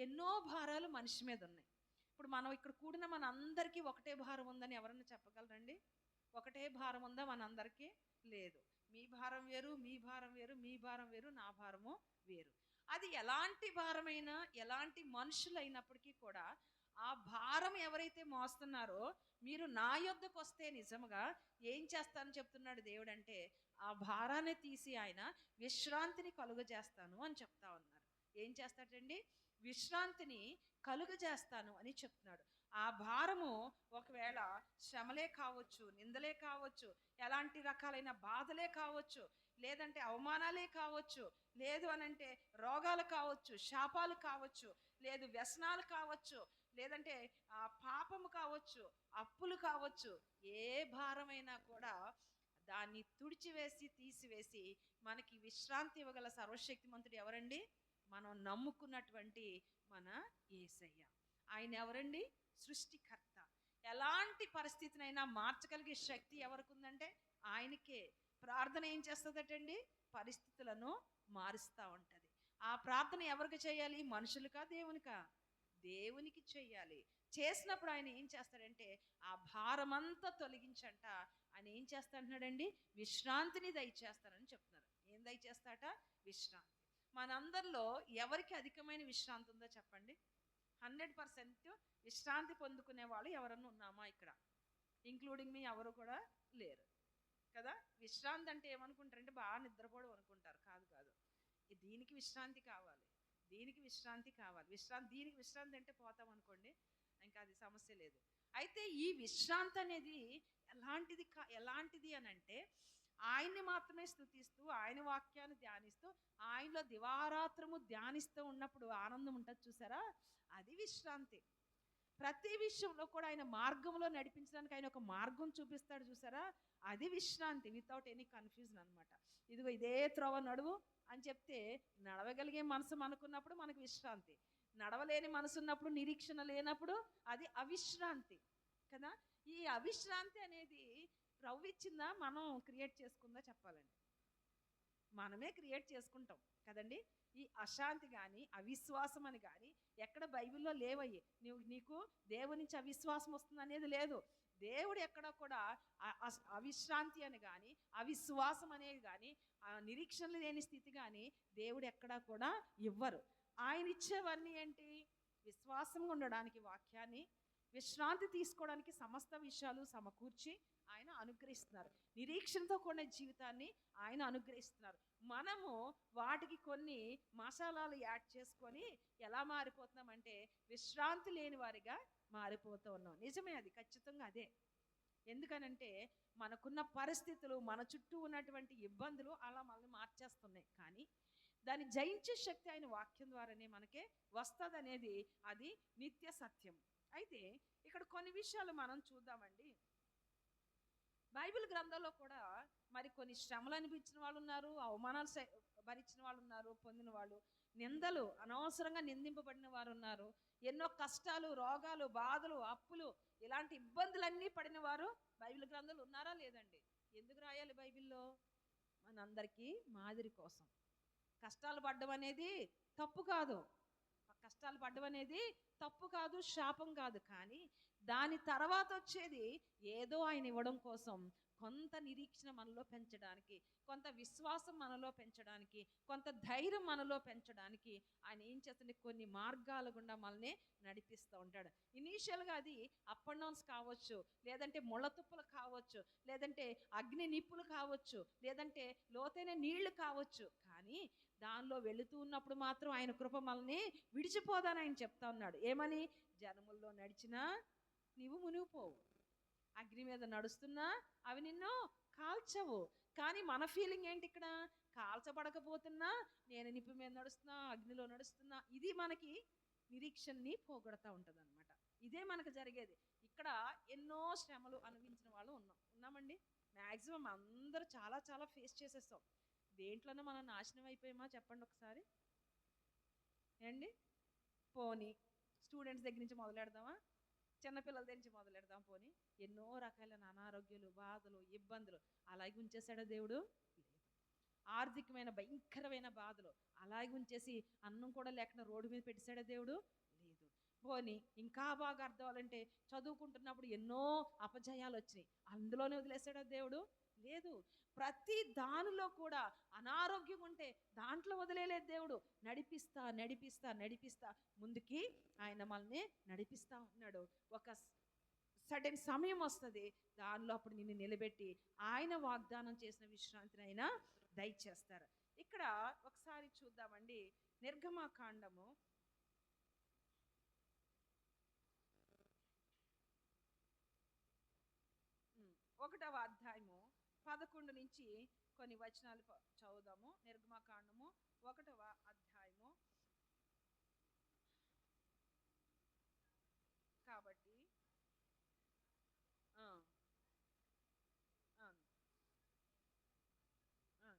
ఎన్నో భారాలు మనిషి మీద ఉన్నాయి. ఇప్పుడు మనం ఇక్కడ కూడిన మన అందరికీ ఒకటే భారం ఉందని ఎవరన్నా చెప్పగలరండి? ఒకటే భారం ఉందా మనందరికీ? లేదు. మీ భారం వేరు, మీ భారం వేరు, మీ భారం వేరు, నా భారము వేరు. అది ఎలాంటి భారమైనా ఎలాంటి మనుషులైనప్పటికీ కూడా ఆ భారం ఎవరైతే మోస్తున్నారో మీరు నా యొద్దకు వస్తే నిజముగా ఏం చేస్తానని చెప్తున్నాడు దేవుడు అంటే, ఆ భారాన్ని తీసి ఆయన విశ్రాంతిని కలుగజేస్తాను అని చెప్తా ఉన్నారు. ఏం చేస్తాడండి? విశ్రాంతిని కలుగజేస్తాను అని చెప్తున్నాడు. ఆ భారము ఒకవేళ శ్రమలే కావచ్చు, నిందలే కావచ్చు, ఎలాంటి రకాలైన బాధలే కావచ్చు, లేదంటే అవమానాలే కావచ్చు, లేదు అనంటే రోగాలు కావచ్చు, శాపాలు కావచ్చు, లేదు వ్యసనాలు కావచ్చు, లేదంటే పాపము కావచ్చు, అప్పులు కావచ్చు, ఏ భారమైనా కూడా దాన్ని తుడిచివేసి తీసివేసి మనకి విశ్రాంతి ఇవ్వగల సర్వశక్తిమంతుడు ఎవరండి? మనం నమ్ముకున్నటువంటి మన యేసయ్య. ఆయన ఎవరండి? సృష్టికర్త. ఎలాంటి పరిస్థితినైనా మార్చగలిగే శక్తి ఎవరికి ఉందంటే ఆయనకే. ప్రార్థన ఏం చేస్తుందటండి? పరిస్థితులను మారుస్తూ ఉంటుంది. ఆ ప్రార్థన ఎవరికి చేయాలి? మనుషులకా దేవునికా? దేవునికి చెయ్యాలి. చేసినప్పుడు ఆయన ఏం చేస్తాడంటే ఆ భారమంతా తొలగించంట ఆయన ఏం చేస్తాడండి? విశ్రాంతిని దయచేస్తానని చెప్తున్నారు. ఏం దయచేస్తాట? విశ్రాంతి. మనందరిలో ఎవరికి అధికమైన విశ్రాంతి ఉందో చెప్పండి. 100% విశ్రాంతి పొందుకునే వాళ్ళు ఎవరన్నా ఉన్నామా ఇక్కడ? ఇంక్లూడింగ్ మీ ఎవరు కూడా లేరు కదా. విశ్రాంతి అంటే ఏమనుకుంటారంటే బాగా నిద్రపోవడం అనుకుంటారు. కాదు కాదు, దీనికి విశ్రాంతి కావాలి, దీనికి విశ్రాంతి కావాలి. దీనికి విశ్రాంతి అంటే పోతాం అనుకోండి, ఇంకా అది సమస్య లేదు. అయితే ఈ విశ్రాంతి అనేది ఎలాంటిది అని అంటే ఆయన్ని మాత్రమే స్తుతిస్తూ ఆయన వాక్యాన్ని ధ్యానిస్తూ ఆయనలో దివారాత్రము ధ్యానిస్తూ ఉన్నప్పుడు ఆనందం ఉంటుంది చూసారా, అది విశ్రాంతి. ప్రతి విషయంలో కూడా ఆయన మార్గంలో నడిపించడానికి ఆయన ఒక మార్గం చూపిస్తాడు చూసారా, అది విశ్రాంతి. వితౌట్ ఎనీ కన్ఫ్యూజన్ అనమాట. ఇదిగో ఇదే త్రోవ నడువు అని చెప్తే నడవగలిగే మనసు మనకున్నప్పుడు మనకు విశ్రాంతి. నడవలేని మనసు ఉన్నప్పుడు, నిరీక్షణ లేనప్పుడు అది అవిశ్రాంతి కదా. ఈ అవిశ్రాంతి అనేది ప్రభు ఇచ్చిందా మనం క్రియేట్ చేసుకుందా చెప్పాలండి? మనమే క్రియేట్ చేసుకుంటాం కదండి. ఈ అశాంతి కానీ అవిశ్వాసం అని కానీ ఎక్కడ బైబిల్లో లేవయ్యి. నీకు దేవుని నుంచి అవిశ్వాసం వస్తుంది అనేది లేదు. దేవుడు ఎక్కడ కూడా అవిశ్రాంతి అని కానీ అవిశ్వాసం అనేది కానీ నిరీక్షణ లేని స్థితి కానీ దేవుడు ఎక్కడా కూడా ఇవ్వరు. ఆయన ఇచ్చేవన్నీ ఏంటి? విశ్వాసంగా ఉండడానికి వాక్యాన్ని, విశ్రాంతి తీసుకోవడానికి సమస్త విషయాలు సమకూర్చి ఆయన అనుగ్రహిస్తున్నారు. నిరీక్షణతో కూడిన జీవితాన్ని ఆయన అనుగ్రహిస్తున్నారు. మనము వాటికి కొన్ని మసాలాలు యాడ్ చేసుకొని ఎలా మారిపోతున్నామంటే విశ్రాంతి లేని వారిగా మారిపోతూ ఉన్నాం. నిజమే, అది ఖచ్చితంగా అదే. ఎందుకనంటే మనకున్న పరిస్థితులు, మన చుట్టూ ఉన్నటువంటి ఇబ్బందులు అలా మనల్ని మార్చేస్తున్నాయి. కానీ దాన్ని జయించే శక్తి ఆయన వాక్యం ద్వారానే మనకే వస్తుంది అనేది అది నిత్య సత్యం. అయితే ఇక్కడ కొన్ని విషయాలు మనం చూద్దామండి. బైబిల్ గ్రంథంలో కూడా మరి కొన్ని శ్రమలు అనిపించిన వాళ్ళు ఉన్నారు, అవమానాలు భరించిన వాళ్ళు ఉన్నారు, పొందిన వాళ్ళు, నిందలు అనవసరంగా నిందింపబడిన వారు ఉన్నారు, ఎన్నో కష్టాలు, రోగాలు, బాధలు, అప్పులు, ఇలాంటి ఇబ్బందులన్నీ పడిన వారు బైబిల్ గ్రంథంలో ఉన్నారా లేదండి? ఎందుకు రాయాలి బైబిల్లో? మనందరికీ మాదిరి కోసం. కష్టాలు పడ్డం అనేది తప్పు కాదు, కష్టాలు పడ్డం అనేది తప్పు కాదు, శాపం కాదు. కానీ దాని తర్వాత వచ్చేది ఏదో ఆయన ఇవ్వడం కోసం, కొంత నిరీక్షణ మనలో పెంచడానికి, కొంత విశ్వాసం మనలో పెంచడానికి, కొంత ధైర్యం మనలో పెంచడానికి ఆయన ఏం చేస్తుంటే కొన్ని మార్గాల గుండా మనల్ని నడిపిస్తూ ఉంటాడు. ఇనీషియల్గా అది అప్ అండ్ డౌన్స్ కావచ్చు, లేదంటే ముళ్ళతుప్పలు కావచ్చు, లేదంటే అగ్ని నిప్పులు కావచ్చు, లేదంటే లోతైన నీళ్లు కావచ్చు. కానీ దానిలో వెళుతూ ఉన్నప్పుడు మాత్రం ఆయన కృప మనల్ని విడిచిపోదని ఆయన చెప్తా ఉన్నాడు. ఏమని? జనముల్లో నడిచినా నీవు మునిగిపోవు, అగ్ని మీద నడుస్తున్నా అవి నిన్ను కాల్చవు. కానీ మన ఫీలింగ్ ఏంటి ఇక్కడ? కాల్చబడకపోతున్నా నేను నిప్పు మీద నడుస్తున్నా, అగ్నిలో నడుస్తున్నా. ఇది మనకి నిరీక్షణని పోగొడతా ఉంటుంది అనమాట. ఇదే మనకు జరిగేది. ఇక్కడ ఎన్నో శ్రమలు అనుభవించిన వాళ్ళు ఉన్నామండి. మ్యాక్సిమం అందరూ చాలా చాలా ఫేస్ చేసేస్తాం. దేంట్లోనే మనం నాశనం అయిపోయామా చెప్పండి ఒకసారి ఏండి? పోనీ స్టూడెంట్స్ దగ్గర నుంచి మొదలెడదామా, చిన్నపిల్లల దగ్గర నుంచి మొదలెడదాం. పోనీ ఎన్నో రకాలైన అనారోగ్యాలు, బాధలు, ఇబ్బందులు అలాగే ఉంచేశాడో దేవుడు? లేదు. ఆర్థికమైన భయంకరమైన బాధలు అలాగే ఉంచేసి అన్నం కూడా లేకుండా రోడ్డు మీద పెట్టేశాడో దేవుడు? లేదు. పోనీ ఇంకా బాగా అర్థం అవ్వాలంటే చదువుకుంటున్నప్పుడు ఎన్నో అపజయాలు వచ్చినాయి, అందులోనే వదిలేశాడో దేవుడు? లేదు. ప్రతి దానిలో కూడా అనారోగ్యం ఉంటే దాంట్లో వదిలేలేదు దేవుడు. నడిపిస్తా నడిపిస్తా నడిపిస్తా ముందుకి ఆయన మనల్ని నడిపిస్తా ఉన్నాడు. ఒక సడన్ సమయం వస్తుంది, దానిలో అప్పుడు నిన్ను నిలబెట్టి ఆయన వాగ్దానం చేసిన విశ్రాంతిని ఆయన దయచేస్తారు. ఇక్కడ ఒకసారి చూద్దామండి. నిర్గమకాండము 1వ అధ్యాయము 11 నుంచి కొన్ని వచనాలు చదువుదాము. నిర్గమకాండము 1వ అధ్యాయము కాబట్టి ఆ, అవును. ఆ, ఆ.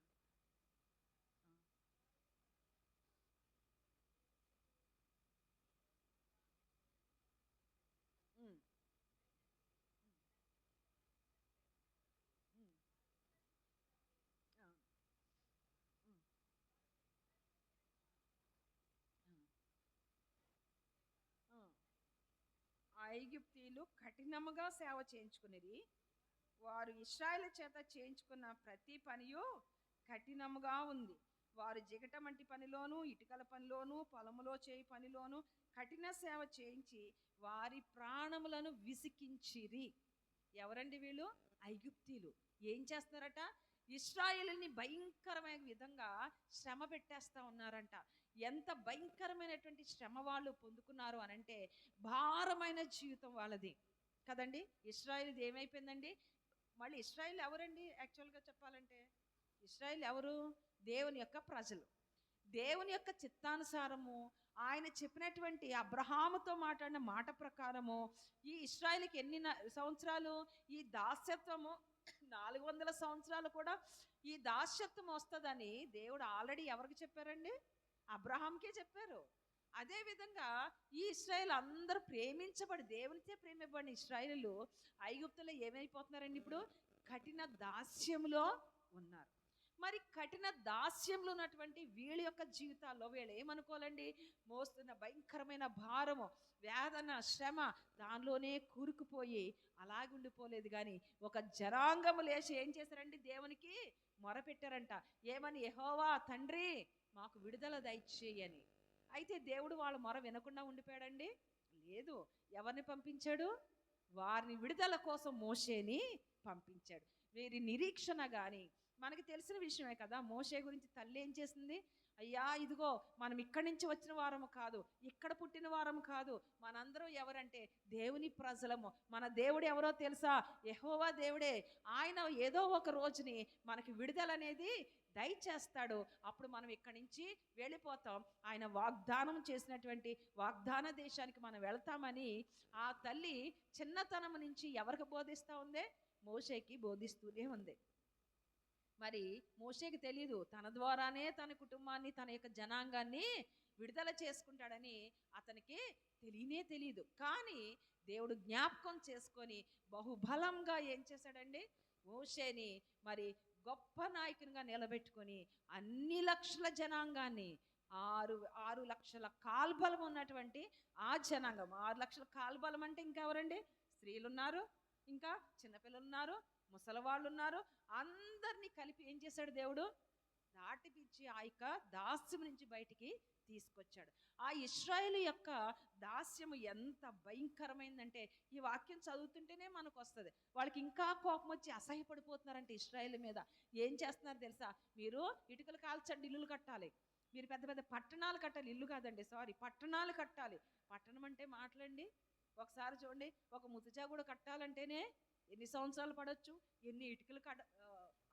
ఉమ్, ఉమ్, అవును. ఉమ్, ఆ, ఆ. ఆ ఐగుప్తీయులు కఠినముగా సేవ చేయించుకునేది. వారు ఇశ్రాయేలు చేత చేయించుకున్న ప్రతి పనియు కఠినముగా ఉంది. వారు జిగటమంటి పనిలోను, ఇటుకల పనిలోను, పొలములో చేయి పనిలోను కఠిన సేవ చేయించి వారి ప్రాణములను విసికించిరి. ఎవరండి వీళ్ళు? ఐగుప్తీయులు. ఏం చేస్తున్నారట? ఇశ్రాయేలుని భయంకరమైన విధంగా శ్రమ పెట్టేస్తా ఉన్నారంట. ఎంత భయంకరమైనటువంటి శ్రమ వాళ్ళు పొందుకున్నారు అనంటే భారమైన జీవితం వాళ్ళది కదండి. ఇశ్రాయేలుది ఏమైపోయిందండి? మళ్ళీ ఇశ్రాయేల్ ఎవరండి? యాక్చువల్గా చెప్పాలంటే ఇశ్రాయేల్ ఎవరు? దేవుని యొక్క ప్రజలు. దేవుని యొక్క చిత్తానుసారము ఆయన చెప్పినటువంటి అబ్రహాముతో మాట్లాడిన మాట ప్రకారము ఈ ఇశ్రాయేలుకి ఎన్ని సంవత్సరాలు ఈ దాస్యత్వము 400 సంవత్సరాలు కూడా ఈ దాస్యత్వం వస్తుందని దేవుడు ఆల్రెడీ ఎవరికి చెప్పారండి? అబ్రహాంకే చెప్పారు. అదేవిధంగా ఈ ఇశ్రాయేల్ అందరూ ప్రేమించబడి దేవునితో ప్రేమించబడిన ఇశ్రాయేలు ఐగుప్తులో ఏమైపోతున్నారండి? ఇప్పుడు కఠిన దాస్యంలో ఉన్నారు. మరి కఠిన దాస్యంలో ఉన్నటువంటి వీళ్ళ యొక్క జీవితాల్లో వీళ్ళు ఏమనుకోవాలండి? మోస్తున్న భయంకరమైన భారము, వేదన, శ్రమ దానిలోనే కూరుకుపోయి అలాగే ఉండిపోలేదు. కానీ ఒక జనాంగము లేచి ఏం చేశారండి? దేవునికి మొరపెట్టారంట. ఏమని? యెహోవా తండ్రి మాకు విడుదల దయచేయని. అయితే దేవుడు వాళ్ళ మొర వినకుండా ఉండిపోయాడండి? లేదు. ఎవరిని పంపించాడు? వారిని విడుదల కోసం మోషేని పంపించాడు. వీరి నిరీక్షణ కానీ మనకి తెలిసిన విషయమే కదా. మోషే గురించి తల్లి ఏం చేసింది? అయ్యా ఇదిగో మనం ఇక్కడి నుంచి వచ్చిన వారము కాదు, ఇక్కడ పుట్టిన వారము కాదు, మనందరం ఎవరంటే దేవుని ప్రజలము. మన దేవుడు ఎవరో తెలుసా? యెహోవా దేవుడే. ఆయన ఏదో ఒక రోజుని మనకి విడుదల అనేది దయచేస్తాడు. అప్పుడు మనం ఇక్కడి నుంచి వెళ్ళిపోతాం. ఆయన వాగ్దానం చేసినటువంటి వాగ్దాన దేశానికి మనం వెళ్తామని ఆ తల్లి చిన్నతనం నుంచి ఎవరికి బోధిస్తూ ఉందే? మోషేకి బోధిస్తూనే ఉంది. మరి మోషేకి తెలియదు తన ద్వారానే తన కుటుంబాన్ని, తన యొక్క జనాంగాన్ని విడుదల చేసుకుంటాడని అతనికి తెలియదు. కానీ దేవుడు జ్ఞాపకం చేసుకొని బహుబలంగా ఏం చేశాడండి? మోషేని మరి గొప్ప నాయకునిగా నిలబెట్టుకొని అన్ని లక్షల జనాంగాన్ని, ఆరు ఆరు లక్షల కాల్బలం ఉన్నటువంటి ఆ జనాంగం, 6 లక్షల కాల్బలం అంటే ఇంకెవరండి? స్త్రీలు ఉన్నారు, ఇంకా చిన్నపిల్లలు ఉన్నారు, ముసలివాళ్ళు ఉన్నారు. అందరినీ కలిపి ఏం చేశాడు దేవుడు? దాటిపించి ఆ యొక్క దాస్యం నుంచి బయటికి తీసుకొచ్చాడు. ఆ ఇశ్రాయేలు యొక్క దాస్యము ఎంత భయంకరమైందంటే ఈ వాక్యం చదువుతుంటేనే మనకు వస్తుంది. వాళ్ళకి ఇంకా కోపం వచ్చి అసహ్యపడిపోతున్నారంటే ఇశ్రాయేలు మీద. ఏం చేస్తున్నారు తెలుసా? మీరు ఇటుకలు కాల్చండి, ఇల్లులు కట్టాలి. మీరు పెద్ద పెద్ద పట్టణాలు కట్టాలి. ఇల్లు కాదండి, సారీ, పట్టణాలు కట్టాలి. పట్టణం అంటే మాటలండి. ఒకసారి చూడండి, ఒక ముతుజా కూడా కట్టాలంటేనే ఎన్ని సంవత్సరాలు పడవచ్చు, ఎన్ని ఇటుకలు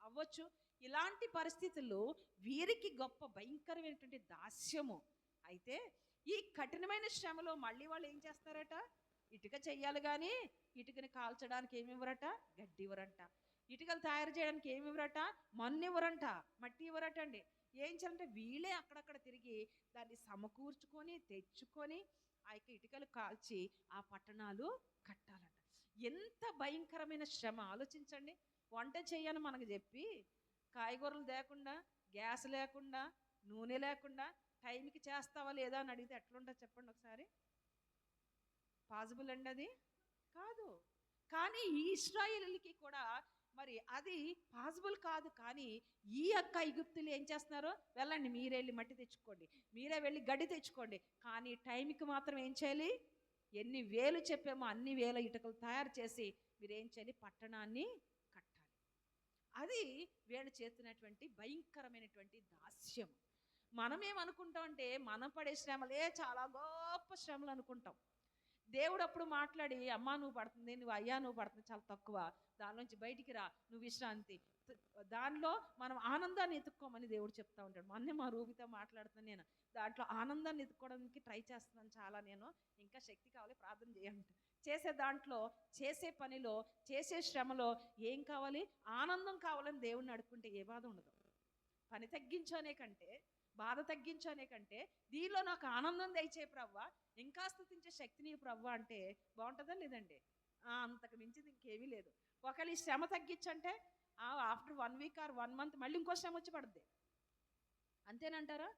అవ్వచ్చు. ఇలాంటి పరిస్థితుల్లో వీరికి గొప్ప భయంకరమైనటువంటి దాస్యము. అయితే ఈ కఠినమైన శ్రమలో మళ్ళీ వాళ్ళు ఏం చేస్తారట? ఇటుక చెయ్యాలి కానీ ఇటుకని కాల్చడానికి ఏమి ఇవ్వరట? గడ్డి ఇవ్వరంట. ఇటుకలు తయారు చేయడానికి ఏమి ఇవ్వరట? మన్ను ఇవ్వరంట, మట్టి ఇవ్వరట అండి. ఏం చేయాలంటే వీళ్ళే అక్కడక్కడ తిరిగి దాన్ని సమకూర్చుకొని తెచ్చుకొని ఆ యొక్క ఇటుకలు కాల్చి ఆ పట్టణాలు కట్టాలంట. ఎంత భయంకరమైన శ్రమ ఆలోచించండి. వంట చేయని మనకు చెప్పి కాయగూరలు లేకుండా, గ్యాస్ లేకుండా, నూనె లేకుండా టైంకి చేస్తావా లేదా అని అడిగితే ఎట్లుంటుంది చెప్పండి ఒకసారి? పాసిబుల్ అండి అది? కాదు. కానీ ఈ ఇశ్రాయేలుకి కూడా మరి అది పాసిబుల్ కాదు. కానీ ఈ యొక్క ఐగుప్తులు ఏం చేస్తున్నారు? వెళ్ళండి, మీరే వెళ్ళి మట్టి తెచ్చుకోండి, మీరే వెళ్ళి గడ్డి తెచ్చుకోండి. కానీ టైంకి మాత్రం ఏం చేయాలి? ఎన్ని వేలు చెప్పామో అన్ని వేల ఇటుకలు తయారు చేసి మీరేం చేయాలి? పట్టణాన్ని కట్టాలి. అది వీళ్ళు చేస్తున్నటువంటి భయంకరమైనటువంటి దాస్యం. మనమేమనుకుంటామంటే మనం పడే శ్రమలే చాలా గొప్ప శ్రమలు అనుకుంటాం. దేవుడు అప్పుడు మాట్లాడి, అమ్మా నువ్వు పడుతుంది, నువ్వు అయ్యా నువ్వు పడుతుంది చాలా తక్కువ, దానిలోంచి బయటికి రా, నువ్వు విశ్రాంతి, దానిలో మనం ఆనందాన్ని ఎత్తుక్కోమని దేవుడు చెప్తా ఉంటాడు. మొన్నే మా రూబితో మాట్లాడుతున్నాను నేను, దాంట్లో ఆనందాన్ని ఎత్తుక్కోవడానికి ట్రై చేస్తున్నాను చాలా. నేను ఇంకా శక్తి కావాలి, ప్రార్థన చేయండి. చేసే దాంట్లో, చేసే పనిలో, చేసే శ్రమలో ఏం కావాలి? ఆనందం కావాలని దేవుణ్ణి అడుక్కుంటే ఏ బాధ ఉండదు. పని తగ్గించనే కంటే, బాధ తగ్గించనే కంటే, దీనిలో నాకు ఆనందం దయచే ప్రవ్వా, ఇంకా స్తుతించే శక్తిని ప్రవ్వా అంటే బాగుంటుందా లేదండి? అంతకు మించింది ఇంకేమీ లేదు. ఒకవేళ ఈ శ్రమ తగ్గించంటే ఆఫ్టర్ 1 వీక్ ఆర్ 1 మంత్ మళ్ళీ ఇంకో శ్రమ వచ్చి పడుద్ది. అంతేనంటారా?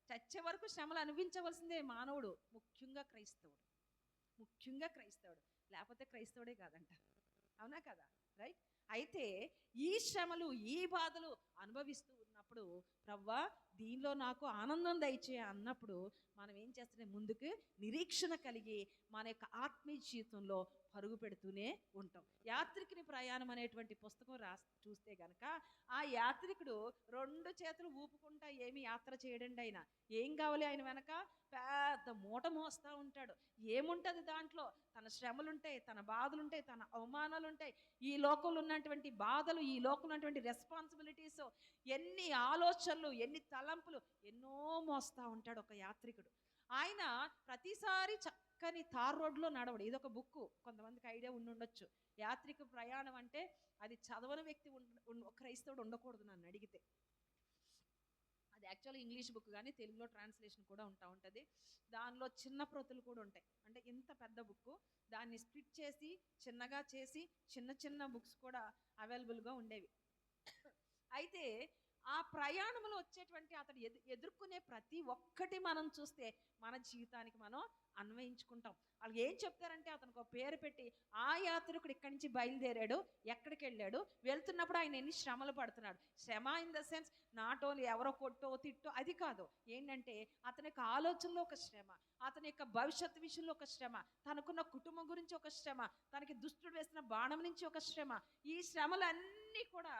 చచ్చే వరకు శ్రమలు అనుభవించవలసిందే మానవుడు, ముఖ్యంగా క్రైస్తవుడు. ముఖ్యంగా క్రైస్తవుడు, లేకపోతే క్రైస్తవుడే కాదంట. అవునా కదా? రైట్. అయితే ఈ శ్రమలు, ఈ బాధలు అనుభవిస్తూ ఉన్నప్పుడు ప్రవ్వా దీనిలో నాకు ఆనందం దయచే అన్నప్పుడు మనం ఏం చేస్తున్నాం? ముందుకు నిరీక్షణ కలిగి మన యొక్క ఆత్మీయ జీవితంలో పరుగు పెడుతూనే ఉంటాం. యాత్రికుని ప్రయాణం అనేటువంటి పుస్తకం చూస్తే గనక ఆ యాత్రికుడు 2 చేతులు ఊపుకుంటా ఏమి యాత్ర చేయడండి. ఆయన ఏం కావాలి? ఆయన వెనక పెద్ద మూట మోస్తూ ఉంటాడు. ఏముంటుంది దాంట్లో? తన శ్రమలుంటాయి, తన బాధలుంటాయి, తన అవమానాలుంటాయి, ఈ లోకంలో ఉన్నటువంటి బాధలు, ఈ లోకంలో ఉన్నటువంటి రెస్పాన్సిబిలిటీస్, ఎన్ని ఆలోచనలు, ఎన్ని తలంపులు, ఎన్నో మోస్తూ ఉంటాడు ఒక యాత్రికుడు. ఆయన ప్రతిసారి చక్కని తార్ రోడ్లో నడవడు. ఇదొక బుక్, కొంతమందికి ఐడియా ఉండొచ్చు. యాత్రిక ప్రయాణం అంటే అది చదవని వ్యక్తి క్రైస్తవుడు ఉండకూడదు నన్ను అడిగితే. అది యాక్చువల్గా ఇంగ్లీష్ బుక్, కానీ తెలుగులో ట్రాన్స్లేషన్ కూడా ఉంటుంది. దానిలో చిన్న ప్రతులు కూడా ఉంటాయి. అంటే ఇంత పెద్ద బుక్, దాన్ని స్ప్లిట్ చేసి చిన్నగా చేసి చిన్న చిన్న బుక్స్ కూడా అవైలబుల్గా ఉండేవి. అయితే ఆ ప్రయాణంలో వచ్చేటువంటి అతడు ఎదుర్కొనే ప్రతి ఒక్కటి మనం చూస్తే మన జీవితానికి మనం అన్వయించుకుంటాం. వాళ్ళు ఏం చెప్తారంటే అతనికి ఒక పేరు పెట్టి, ఆ యాత్రికుడు ఇక్కడి నుంచి బయలుదేరాడు, ఎక్కడికి వెళ్ళాడు, వెళ్తున్నప్పుడు ఆయన ఎన్ని శ్రమలు పడుతున్నాడు. శ్రమ in the sense not only ఎవరో కొట్టో తిట్టో అది కాదు. ఏంటంటే అతని యొక్క ఆలోచనలో ఒక శ్రమ, అతని యొక్క భవిష్యత్తు విషయంలో ఒక శ్రమ, తనకున్న కుటుంబం గురించి ఒక శ్రమ, తనకి దుష్టుడు వేసిన బాణం నుంచి ఒక శ్రమ. ఈ శ్రమలన్నీ కూడా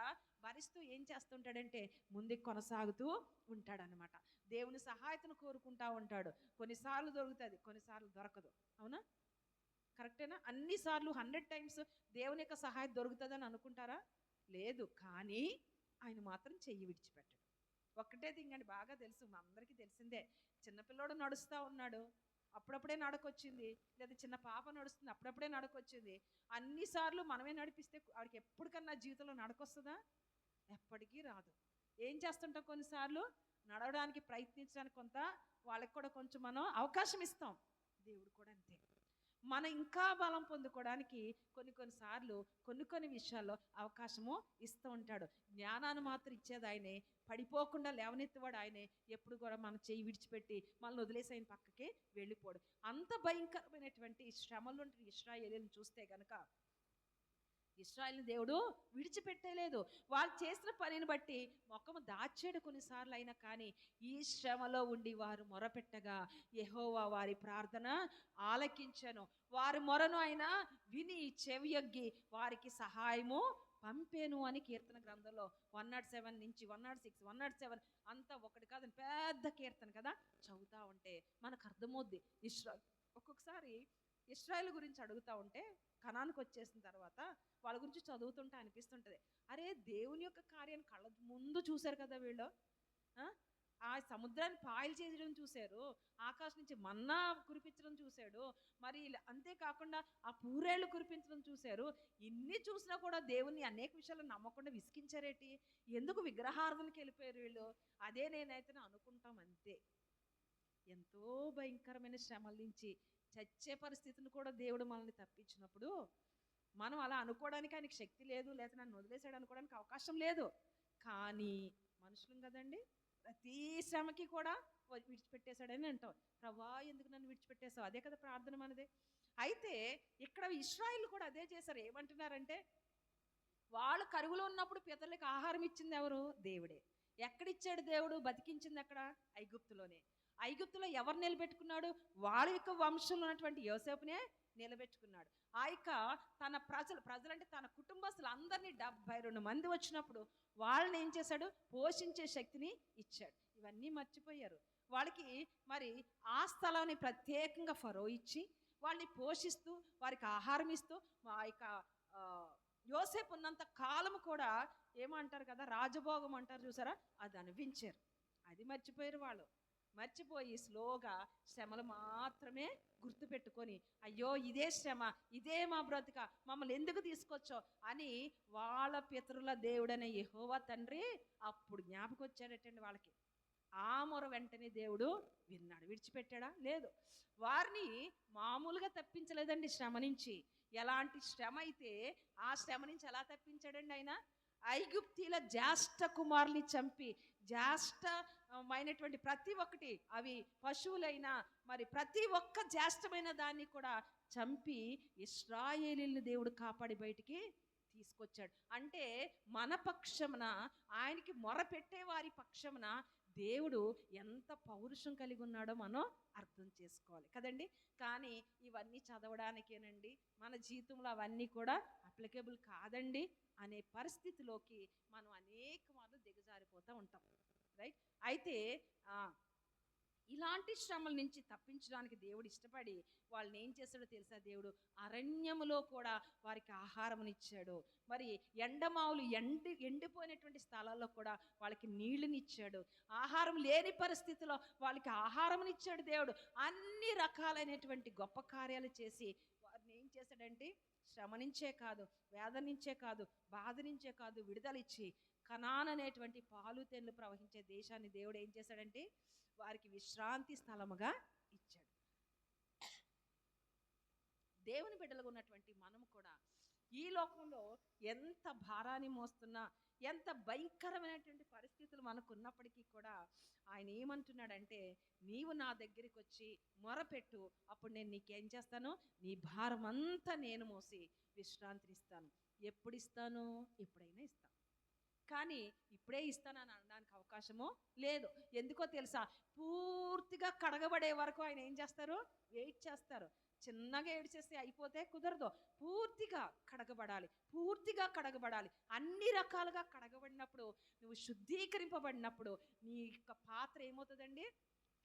భరిస్తూ ఏం చేస్తుంటాడంటే ముందుకు కొనసాగుతూ ఉంటాడనమాట. దేవుని సహాయతను కోరుకుంటా ఉంటాడు. కొన్నిసార్లు దొరుకుతుంది, కొన్నిసార్లు దొరకదు. అవునా? కరెక్టేనా? అన్నిసార్లు 100 times దేవుని యొక్క సహాయం దొరుకుతుందని అనుకుంటారా? లేదు. కానీ ఆయన మాత్రం చెయ్యి విడిచిపెట్టడు. ఒక్కటే దింగండి, బాగా తెలుసు, మా అందరికీ తెలిసిందే. చిన్నపిల్లోడు నడుస్తూ ఉన్నాడు, అప్పుడప్పుడే నడకొచ్చింది. లేదా చిన్న పాప నడుస్తుంది, అప్పుడప్పుడే నడకొచ్చింది. అన్నిసార్లు మనమే నడిపిస్తే వాడికి ఎప్పటికన్నా జీవితంలో నడకొస్తుందా? ఎప్పటికీ రాదు. ఏం చేస్తుంటాం? కొన్నిసార్లు నడవడానికి ప్రయత్నించడానికి కొంత వాళ్ళకి కూడా కొంచెం మనం అవకాశం ఇస్తాం. దేవుడు కూడా అంతే. మనం ఇంకా బలం పొందుకోవడానికి కొన్నిసార్లు కొన్ని విషయాల్లో అవకాశము ఇస్తూ ఉంటాడు. జ్ఞానాన్ని మాత్రం ఇచ్చేది ఆయనే, పడిపోకుండా లేవనెత్తువాడు ఆయనే. ఎప్పుడు కూడా మన చెయ్యి విడిచిపెట్టి మనల్ని వదిలేసి ఆయన పక్కకి వెళ్ళిపోడు. అంత భయంకరమైనటువంటి శ్రమలు ఇశ్రాయేలుని చూస్తే గనక ఇశ్రాయేలుని దేవుడు విడిచిపెట్టలేదు. వాళ్ళు చేసిన పనిని బట్టి మొక్కము దాచాడు కొన్నిసార్లు అయినా. కానీ ఈ శ్రమలో ఉండి వారు మొరపెట్టగా యెహోవా వారి ప్రార్థన ఆలకించెను. వారి మొరను ఆయన విని చెవియొగ్గి వారికి సహాయము పంపేను అని కీర్తన గ్రంథంలో 107 నుంచి 106, 107 అంతా ఒకటి కాదని పెద్ద కీర్తన కదా. చదువుతూ ఉంటే మనకు అర్థమవుద్ది. ఒక్కొక్కసారి ఇశ్రాయేలు గురించి అడుగుతూ ఉంటే కనానికి వచ్చేసిన తర్వాత వాళ్ళ గురించి చదువుతుంటే అనిపిస్తుంటుంది, అరే దేవుని యొక్క కార్యాన్ని కళ్ళ ముందు చూశారు కదా వీళ్ళు. ఆ సముద్రాన్ని పాయలు చేయడం చూశారు, ఆకాశం నుంచి మన్నా కురిపించడం చూశాడు, మరి అంతేకాకుండా ఆ పూరేళ్ళు కురిపించడం చూశారు. ఇన్ని చూసినా కూడా దేవుని అనేక విషయాలు నమ్మకుండా విసిగించారేటి? ఎందుకు విగ్రహారాధనకి వెళ్ళిపోయారు వీళ్ళు? అదే నేనైతే అనుకుంటాం. అంతే. ఎంతో భయంకరమైన శ్రమల నుంచి చచ్చే పరిస్థితిని కూడా దేవుడు మనల్ని తప్పించినప్పుడు మనం అలా అనుకోవడానికి ఆయనకి శక్తి లేదు, లేదా నన్ను వదిలేసాడు అనుకోవడానికి అవకాశం లేదు. కానీ మనుషులం కదండి, ప్రతి శ్రమకి కూడా విడిచిపెట్టేశాడని అంటాం. ప్రభా ఎందుకు నన్ను విడిచిపెట్టేశావు? అదే కదా ప్రార్థన మనదే. అయితే ఇక్కడ ఇశ్రాయేలు కూడా అదే చేశారు. ఏమంటున్నారంటే వాళ్ళు కరువులో ఉన్నప్పుడు పితరులకు ఆహారం ఇచ్చింది ఎవరు? దేవుడే. ఎక్కడిచ్చాడు దేవుడు? బతికించింది ఎక్కడ? ఐగుప్తులోనే. ఐగుప్తులో ఎవరు నిలబెట్టుకున్నాడు? వాళ్ళ యొక్క వంశంలో ఉన్నటువంటి యోసేపునే నిలబెట్టుకున్నాడు. ఆ యొక్క తన ప్రజలంటే తన కుటుంబస్తులు అందరినీ 72 మంది వచ్చినప్పుడు వాళ్ళని ఏం చేశాడు? పోషించే శక్తిని ఇచ్చాడు. ఇవన్నీ మర్చిపోయారు. వాళ్ళకి మరి ఆ స్థలాన్ని ప్రత్యేకంగా ఫరో ఇచ్చి వాళ్ళని పోషిస్తూ వారికి ఆహారం ఇస్తూ ఆ యొక్క యోసేపు ఉన్నంత కాలం కూడా ఏమంటారు కదా, రాజభోగం అంటారు చూసారా, అది అనిపించారు. అది మర్చిపోయారు వాళ్ళు. మర్చిపోయి స్లోగా శ్రమలు మాత్రమే గుర్తుపెట్టుకొని, అయ్యో ఇదే శ్రమ, ఇదే మా బ్రతుక, మమ్మల్ని ఎందుకు తీసుకొచ్చో అని వాళ్ళ పితరుల దేవుడనే యెహోవా తండ్రి అప్పుడు జ్ఞాపకం వచ్చాడటండి వాళ్ళకి. ఆ మొర వెంటనే దేవుడు విన్నాడు. విడిచిపెట్టాడా? లేదు. వారిని మామూలుగా తప్పించలేదండి శ్రమ నుంచి. ఎలాంటి శ్రమ అయితే ఆ శ్రమ నుంచి ఎలా తప్పించాడండి ఆయన? ఐగుప్తీల జ్యేష్ఠ కుమారుని చంపి, జ్యేష్ఠమైనటువంటి ప్రతి ఒక్కటి, అవి పశువులైనా మరి ప్రతి ఒక్క జ్యేష్ఠమైన దాన్ని కూడా చంపి ఇశ్రాయేలీయుల్ని దేవుడు కాపాడి బయటికి తీసుకొచ్చాడు. అంటే మన పక్షమున, ఆయనకి మొరపెట్టే వారి పక్షమున దేవుడు ఎంత పౌరుషం కలిగి ఉన్నాడో మనం అర్థం చేసుకోవాలి కదండి. కానీ ఇవన్నీ చదవడానికేనండి, మన జీవితంలో అవన్నీ కూడా అప్లికేబుల్ కాదండి అనే పరిస్థితిలోకి మనం అనేక మార్లు దిగజారిపోతూ ఉంటాం. రైట్. అయితే ఇలాంటి శ్రమల నుంచి తప్పించడానికి దేవుడు ఇష్టపడి వాళ్ళని ఏం చేశాడో తెలుసా? దేవుడు అరణ్యములో కూడా వారికి ఆహారమునిచ్చాడు. మరి ఎండమావులు ఎండిపోయినటువంటి స్థలాల్లో కూడా వాళ్ళకి నీళ్ళనిచ్చాడు. ఆహారం లేని పరిస్థితిలో వాళ్ళకి ఆహారమునిచ్చాడు దేవుడు. అన్ని రకాలైనటువంటి గొప్ప కార్యాలు చేసి వారిని ఏం చేశాడంటే శ్రమ నుంచే కాదు, వేదన నుంచే కాదు, బాధ నుంచే కాదు, విడుదలిచ్చి కనాన్ అనేటువంటి పాలు తేనెలు ప్రవహించే దేశాన్ని దేవుడు ఏం చేశాడంటే వారికి విశ్రాంతి స్థలముగా ఇచ్చాడు. దేవుని బిడ్డలుగా ఉన్నటువంటి మనము కూడా ఈ లోకంలో ఎంత భారాన్ని మోస్తున్నా, ఎంత భయంకరమైనటువంటి పరిస్థితులు మనకు ఉన్నప్పటికీ కూడా ఆయన ఏమంటున్నాడంటే, నీవు నా దగ్గరికి వచ్చి మొరపెట్టు, అప్పుడు నేను నీకేం చేస్తాను? నీ భారం అంతా నేను మోసి విశ్రాంతినిస్తాను. ఎప్పుడు ఇస్తాను? ఎప్పుడైనా ఇస్తాను. కానీ ఇప్పుడే ఇస్తానని అనడానికి అవకాశమో లేదు. ఎందుకో తెలుసా? పూర్తిగా కడగబడే వరకు ఆయన ఏం చేస్తారు? వెయిట్ చేస్తారు. చిన్నగా ఏడ్చేస్తే అయిపోతే కుదరదు. పూర్తిగా కడగబడాలి, పూర్తిగా కడగబడాలి. అన్ని రకాలుగా కడగబడినప్పుడు, నువ్వు శుద్ధీకరింపబడినప్పుడు నీ యొక్క పాత్ర ఏమవుతుందండి?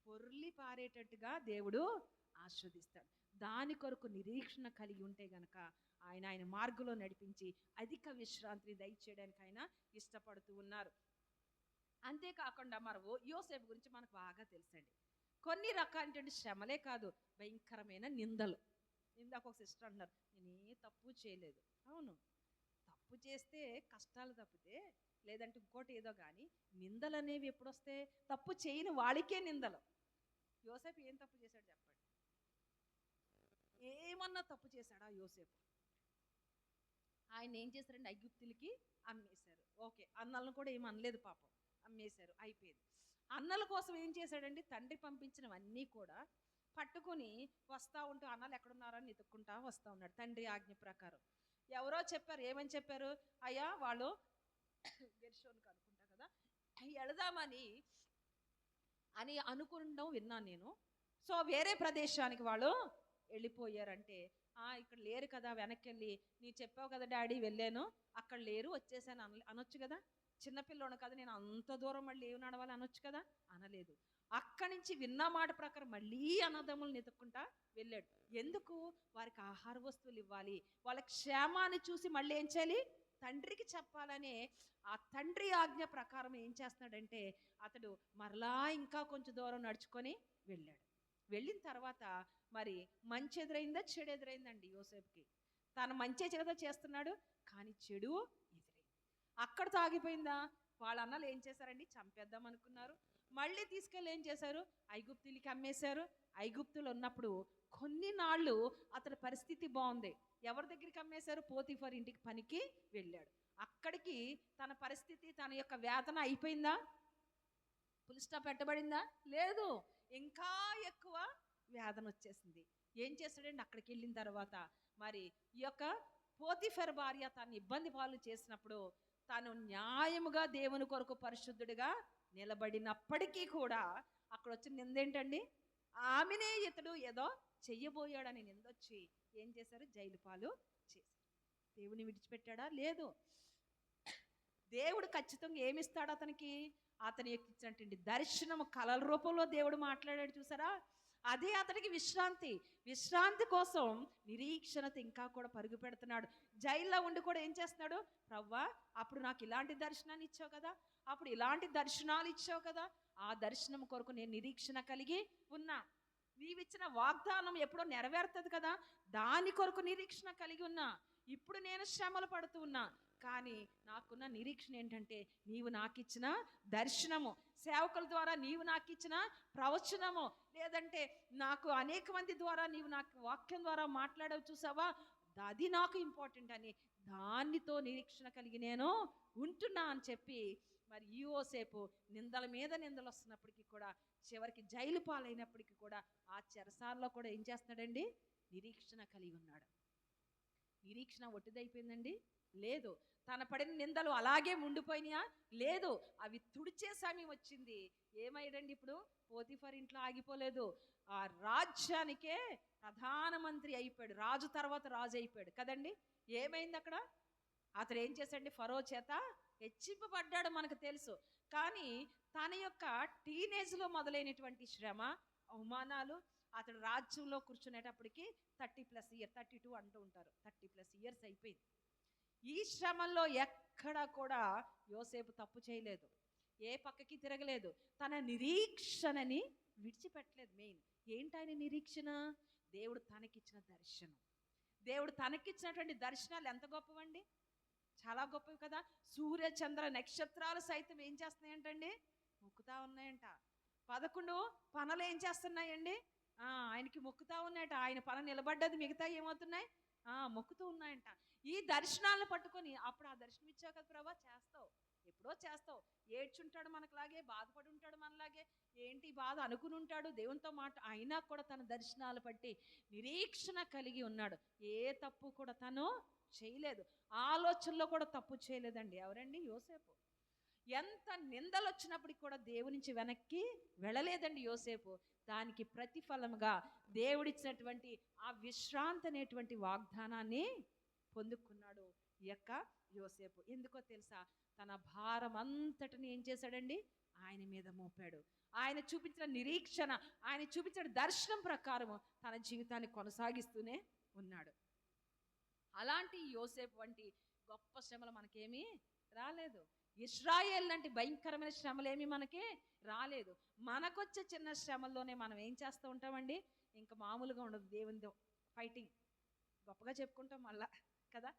పొర్లి పారేటట్టుగా దేవుడు ఆస్వాదిస్తాడు. దాని కొరకు నిరీక్షణ కలిగి ఉంటే గనక ఆయన మార్గంలో నడిపించి అధిక విశ్రాంతిని దయచేయడానికి ఆయన ఇష్టపడుతూ ఉన్నారు. అంతేకాకుండా మరి యోసేపు గురించి మనకు బాగా తెలుసండి. కొన్ని రకాలైనటువంటి శ్రమలే కాదు, భయంకరమైన నిందలు. ఇందాక ఒక సిస్టర్ అంటున్నారు, నేనే తప్పు చేయలేదు. అవును, తప్పు చేస్తే కష్టాలు తప్పితే, లేదంటే ఇంకోటి ఏదో కానీ నిందలు అనేవి ఎప్పుడు వస్తే? తప్పు చేయని వాడికే నిందలు. యోసేపు ఏం తప్పు చేశాడు చెప్పండి? ఏమన్నా తప్పు చేశాడా యోసేపు? ఆయన ఏం చేశారండి? ఐగుప్తులకి అమ్మేశారు. ఓకే, అన్నలను కూడా ఏం అనలేదు పాపం, అమ్మేశారు, అయిపోయింది. అన్నల కోసం ఏం చేశాడండి? తండ్రి పంపించినవన్నీ కూడా పట్టుకొని వస్తూ ఉంటూ అన్నలు ఎక్కడున్నారని వెతుక్కుంటా వస్తూ ఉన్నాడు తండ్రి ఆజ్ఞ ప్రకారం. ఎవరో చెప్పారు, ఏమని చెప్పారు? అయ్యా వాళ్ళు గెర్షోన్కి అనుకుంటా కదా, వెళదామని అని అనుకుంటాం విన్నాను నేను. సో వేరే ప్రదేశానికి వాళ్ళు వెళ్ళిపోయారంటే, ఇక్కడ లేరు కదా, వెనక్కి వెళ్ళి నీ చెప్పావు కదా డాడీ వెళ్ళాను, అక్కడ లేరు, వచ్చేసాను అనొచ్చు కదా. చిన్నపిల్లోను కదా, నేను అంత దూరం మళ్ళీ ఏమి నడవాలి అనొచ్చు కదా. అనలేదు. అక్కడి నుంచి విన్న మాట ప్రకారం మళ్ళీ అన్నదమ్ములను ఎత్తుక్కుంటా వెళ్ళాడు. ఎందుకు? వారికి ఆహార వస్తువులు ఇవ్వాలి, వాళ్ళ క్షేమాన్ని చూసి మళ్ళీ ఏం చేయాలి? తండ్రికి చెప్పాలనే ఆ తండ్రి ఆజ్ఞ ప్రకారం ఏం చేస్తున్నాడంటే అతడు మరలా ఇంకా కొంచెం దూరం నడుచుకొని వెళ్ళాడు. వెళ్ళిన తర్వాత మరి మంచి ఎదురైందా, చెడు ఎదురైందండి యోసేపుకి. తను మంచి చెడు చేస్తున్నాడు, కానీ చెడు ఎదురైంది. అక్కడతో ఆగిపోయిందా? వాళ్ళ అన్నలు ఏం చేశారండి? చంపేద్దాం అనుకున్నారు. మళ్ళీ తీసుకెళ్ళి ఏం చేశారు? ఐగుప్తులకి అమ్మేశారు. ఐగుప్తులు ఉన్నప్పుడు కొన్ని నాళ్ళు అతని పరిస్థితి బాగుంది. ఎవరి దగ్గరికి అమ్మేశారు? పోతీఫర్ ఇంటికి పనికి వెళ్ళాడు. అక్కడికి తన పరిస్థితి, తన యొక్క వేదన అయిపోయిందా? ఫుల్ స్టాప్ పెట్టబడిందా? లేదు, ఇంకా ఎక్కువ వేదన వచ్చేసింది. ఏం చేశాడండి? అక్కడికి వెళ్ళిన తర్వాత మరి ఈ యొక్క పోతీఫర్ భార్య తను ఇబ్బంది పాలు చేసినప్పుడు తాను న్యాయముగా దేవుని కొరకు పరిశుద్ధుడిగా నిలబడినప్పటికీ కూడా అక్కడ వచ్చిన నిందేంటండి? ఆమెనే ఇతడు ఏదో చెయ్యబోయాడని నిందొచ్చి ఏం చేశారు? జైలు పాలు చేశారు. దేవుని విడిచిపెట్టాడా? లేదు. దేవుడు ఖచ్చితంగా ఏమిస్తాడు అతనికి? అతని ఇచ్చినటువంటి దర్శనము కలల రూపంలో దేవుడు మాట్లాడాడు చూసారా? అదే అతడికి విశ్రాంతి. విశ్రాంతి కోసం నిరీక్షణతో ఇంకా కూడా పరుగు పెడుతున్నాడు. జైల్లో ఉండి కూడా ఏం చేస్తున్నాడు? ప్రవ్వా, అప్పుడు నాకు ఇలాంటి దర్శనాన్ని ఇచ్చావు కదా, అప్పుడు ఇలాంటి దర్శనాలు ఇచ్చావు కదా, ఆ దర్శనం కొరకు నేను నిరీక్షణ కలిగి ఉన్నా. నీవిచ్చిన వాగ్దానం ఎప్పుడో నెరవేరుతుంది కదా, దాని కొరకు నిరీక్షణ కలిగి ఉన్నా. ఇప్పుడు నేను శ్రమలు పడుతూ ఉన్నా, కానీ నాకున్న నిరీక్షణ ఏంటంటే నీవు నాకు ఇచ్చిన దర్శనము, సేవకుల ద్వారా నీవు నాకు ఇచ్చిన ప్రవచనము, లేదంటే నాకు అనేక మంది ద్వారా నీవు నాకు వాక్యం ద్వారా మాట్లాడవు చూసావా, అది నాకు ఇంపార్టెంట్ అని దానితో నిరీక్షణ కలిగి నేను ఉంటున్నా అని చెప్పి, మరి యోసేపు నిందల మీద నిందలు వస్తున్నప్పటికీ కూడా, చివరికి జైలు పాలైనప్పటికీ కూడా ఆ చెరసాల్లో కూడా ఏం చేస్తున్నాడండి? నిరీక్షణ కలిగి ఉన్నాడు. నిరీక్షణ ఒట్టిదైపోయిందండి? లేదు. తన పడిన నిందలు అలాగే ఉండిపోయినాయా? లేదు. అవి తుడిచే సమయం వచ్చింది. ఏమయ్యాడండి ఇప్పుడు? పోతిఫర్ ఇంట్లో ఆగిపోలేదు, ఆ రాజ్యానికే ప్రధానమంత్రి అయిపోయాడు. రాజు తర్వాత రాజు అయిపోయాడు కదండి. ఏమైంది అక్కడ? అతడు ఏం చేశాడండి? ఫరో చేత హెచ్చింపబడ్డాడు, మనకు తెలుసు. కానీ తన యొక్క టీనేజ్లో మొదలైనటువంటి శ్రమ, అవమానాలు, అతడు రాజ్యంలో కూర్చునేటప్పటికి 30+ ఇయర్, 32 అంటూ ఉంటారు, 30+ ఇయర్స్ అయిపోయింది. ఈ శ్రమల్లో ఎక్కడా కూడా యోసేపు తప్పు చేయలేదు, ఏ పక్కకి తిరగలేదు, తన నిరీక్షణని విడిచిపెట్టలేదు. మెయిన్ ఏంటి ఆయన నిరీక్షణ? దేవుడు తనకిచ్చిన దర్శనం. దేవుడు తనకిచ్చినటువంటి దర్శనాలు ఎంత గొప్పవండి, చాలా గొప్పవి కదా. సూర్య చంద్ర నక్షత్రాలు సైతం ఏం చేస్తున్నాయంటండి? మొక్కుతా ఉన్నాయంట. 11 పనులు ఏం చేస్తున్నాయండి? ఆయనకి మొక్కుతా ఉన్నాయట. ఆయన పన నిలబడ్డది, మిగతా ఏమవుతున్నాయి? మొక్కుతూ ఉన్నాయంట. ఈ దర్శనాలను పట్టుకొని, అప్పుడు ఆ దర్శనం ఇచ్చావు కదా ప్రభా, చేస్తావు, ఎప్పుడో చేస్తావు. ఏడ్చుంటాడు మనకులాగే, బాధపడి ఉంటాడు మనలాగే, ఏంటి బాధ అనుకుని ఉంటాడు, దేవునితో అయినా కూడా తన దర్శనాలు పట్టి నిరీక్షణ కలిగి ఉన్నాడు. ఏ తప్పు కూడా తను చేయలేదు, ఆలోచనలో కూడా తప్పు చేయలేదండి. ఎవరండి? యోసేపు. ఎంత నిందలు వచ్చినప్పటికి కూడా దేవుని నుంచి వెనక్కి వెళ్ళలేదండి యోసేపు. దానికి ప్రతిఫలముగా దేవుడిచ్చినటువంటి ఆ విశ్రాంతి అనేటువంటి వాగ్దానాన్ని పొందుకున్నాడు ఈ యొక్క యోసేపు. ఎందుకో తెలుసా? తన భారం అంతటిని ఏం చేశాడండి? ఆయన మీద మోపాడు. ఆయన చూపించిన నిరీక్షణ, ఆయన చూపించిన దర్శనం ప్రకారము తన జీవితాన్ని కొనసాగిస్తూనే ఉన్నాడు. అలాంటి యోసేపు వంటి గొప్ప శ్రమలు మనకేమీ రాలేదు. ఇశ్రాయేల్ లాంటి భయంకరమైన శ్రమలేమి మనకి రాలేదు. మనకొచ్చే చిన్న శ్రమల్లోనే మనం ఏం చేస్తూ ఉంటామండి? ఇంకా మామూలుగా ఉండదు దేవునితో ఫైటింగ్. గొప్పగా చెప్పుకుంటాం మళ్ళా కదా,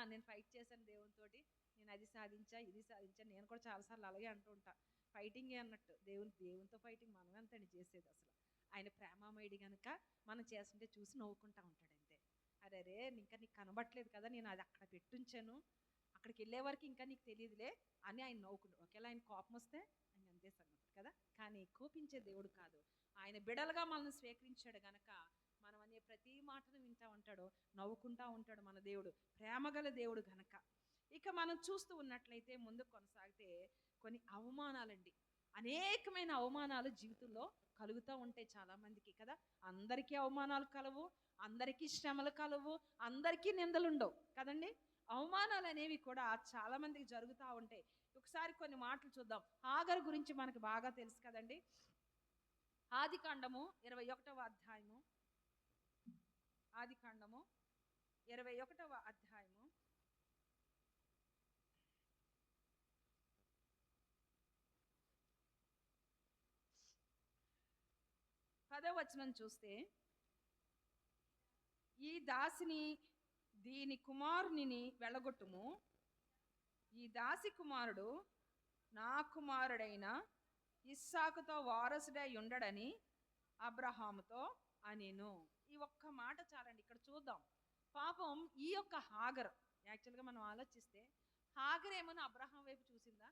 నేను ఫైట్ చేశాను దేవునితోటి, నేను అది సాధించా, ఇది సాధించా. నేను కూడా చాలాసార్లు అలాగే అంటూ ఉంటా, ఫైటింగే అన్నట్టు. దేవునితో ఫైటింగ్ మనం ఎంతండి చేసేది? అసలు ఆయన ప్రేమామయుడి కనుక మనం చేస్తుంటే చూసి నవ్వుకుంటా ఉంటాడు అంతే. అరే ఇంకా నీకు కనబట్టలేదు కదా, నేను అది అక్కడ పెట్టుంచాను, అక్కడికి వెళ్ళే వరకు ఇంకా నీకు తెలియదులే అని ఆయన నవ్వుకుంటాడు. ఒకేలా ఆయన కోపం వస్తే ఆయన అంతే సంగతులు కదా. కానీ కోపించే దేవుడు కాదు, ఆయన బిడలుగా మనల్ని స్వీకరించాడు గనక మనం అనే ప్రతి మాటను వింటూ ఉంటాడు, నవ్వుకుంటూ ఉంటాడు మన దేవుడు, ప్రేమగల దేవుడు గనక. ఇక మనం చూస్తూ ఉన్నట్లయితే ముందుకు కొనసాగితే కొన్ని అవమానాలండి, అనేకమైన అవమానాలు జీవితంలో కలుగుతూ ఉంటాయి చాలామందికి కదా. అందరికీ అవమానాలు కలవు, అందరికీ శ్రమలు కలవు, అందరికీ నిందలు ఉండవు కదండి. అవమానాలు అనేవి కూడా చాలామందికి జరుగుతూ ఉంటాయి. ఒకసారి కొన్ని మాటలు చూద్దాం. హాగరు గురించి మనకు బాగా తెలుసు కదండి. ఆదికాండము 21వ అధ్యాయము, ఆదికాండము 21వ అధ్యాయము 10వ వచనం చూస్తే, ఈ దాసిని దీని కుమారుని వెళ్ళగొట్టుము, ఈ దాసి కుమారుడు నా కుమారుడైన ఇస్సాకుతో వారసుడై ఉండడని అబ్రహాముతో అనెను. ఈ ఒక్క మాట చాలండి. ఇక్కడ చూద్దాం, పాపం ఈ యొక్క హాగర్, యాక్చువల్గా మనం ఆలోచిస్తే హాగర్ ఏమైనా అబ్రహాం వైపు చూసిందా?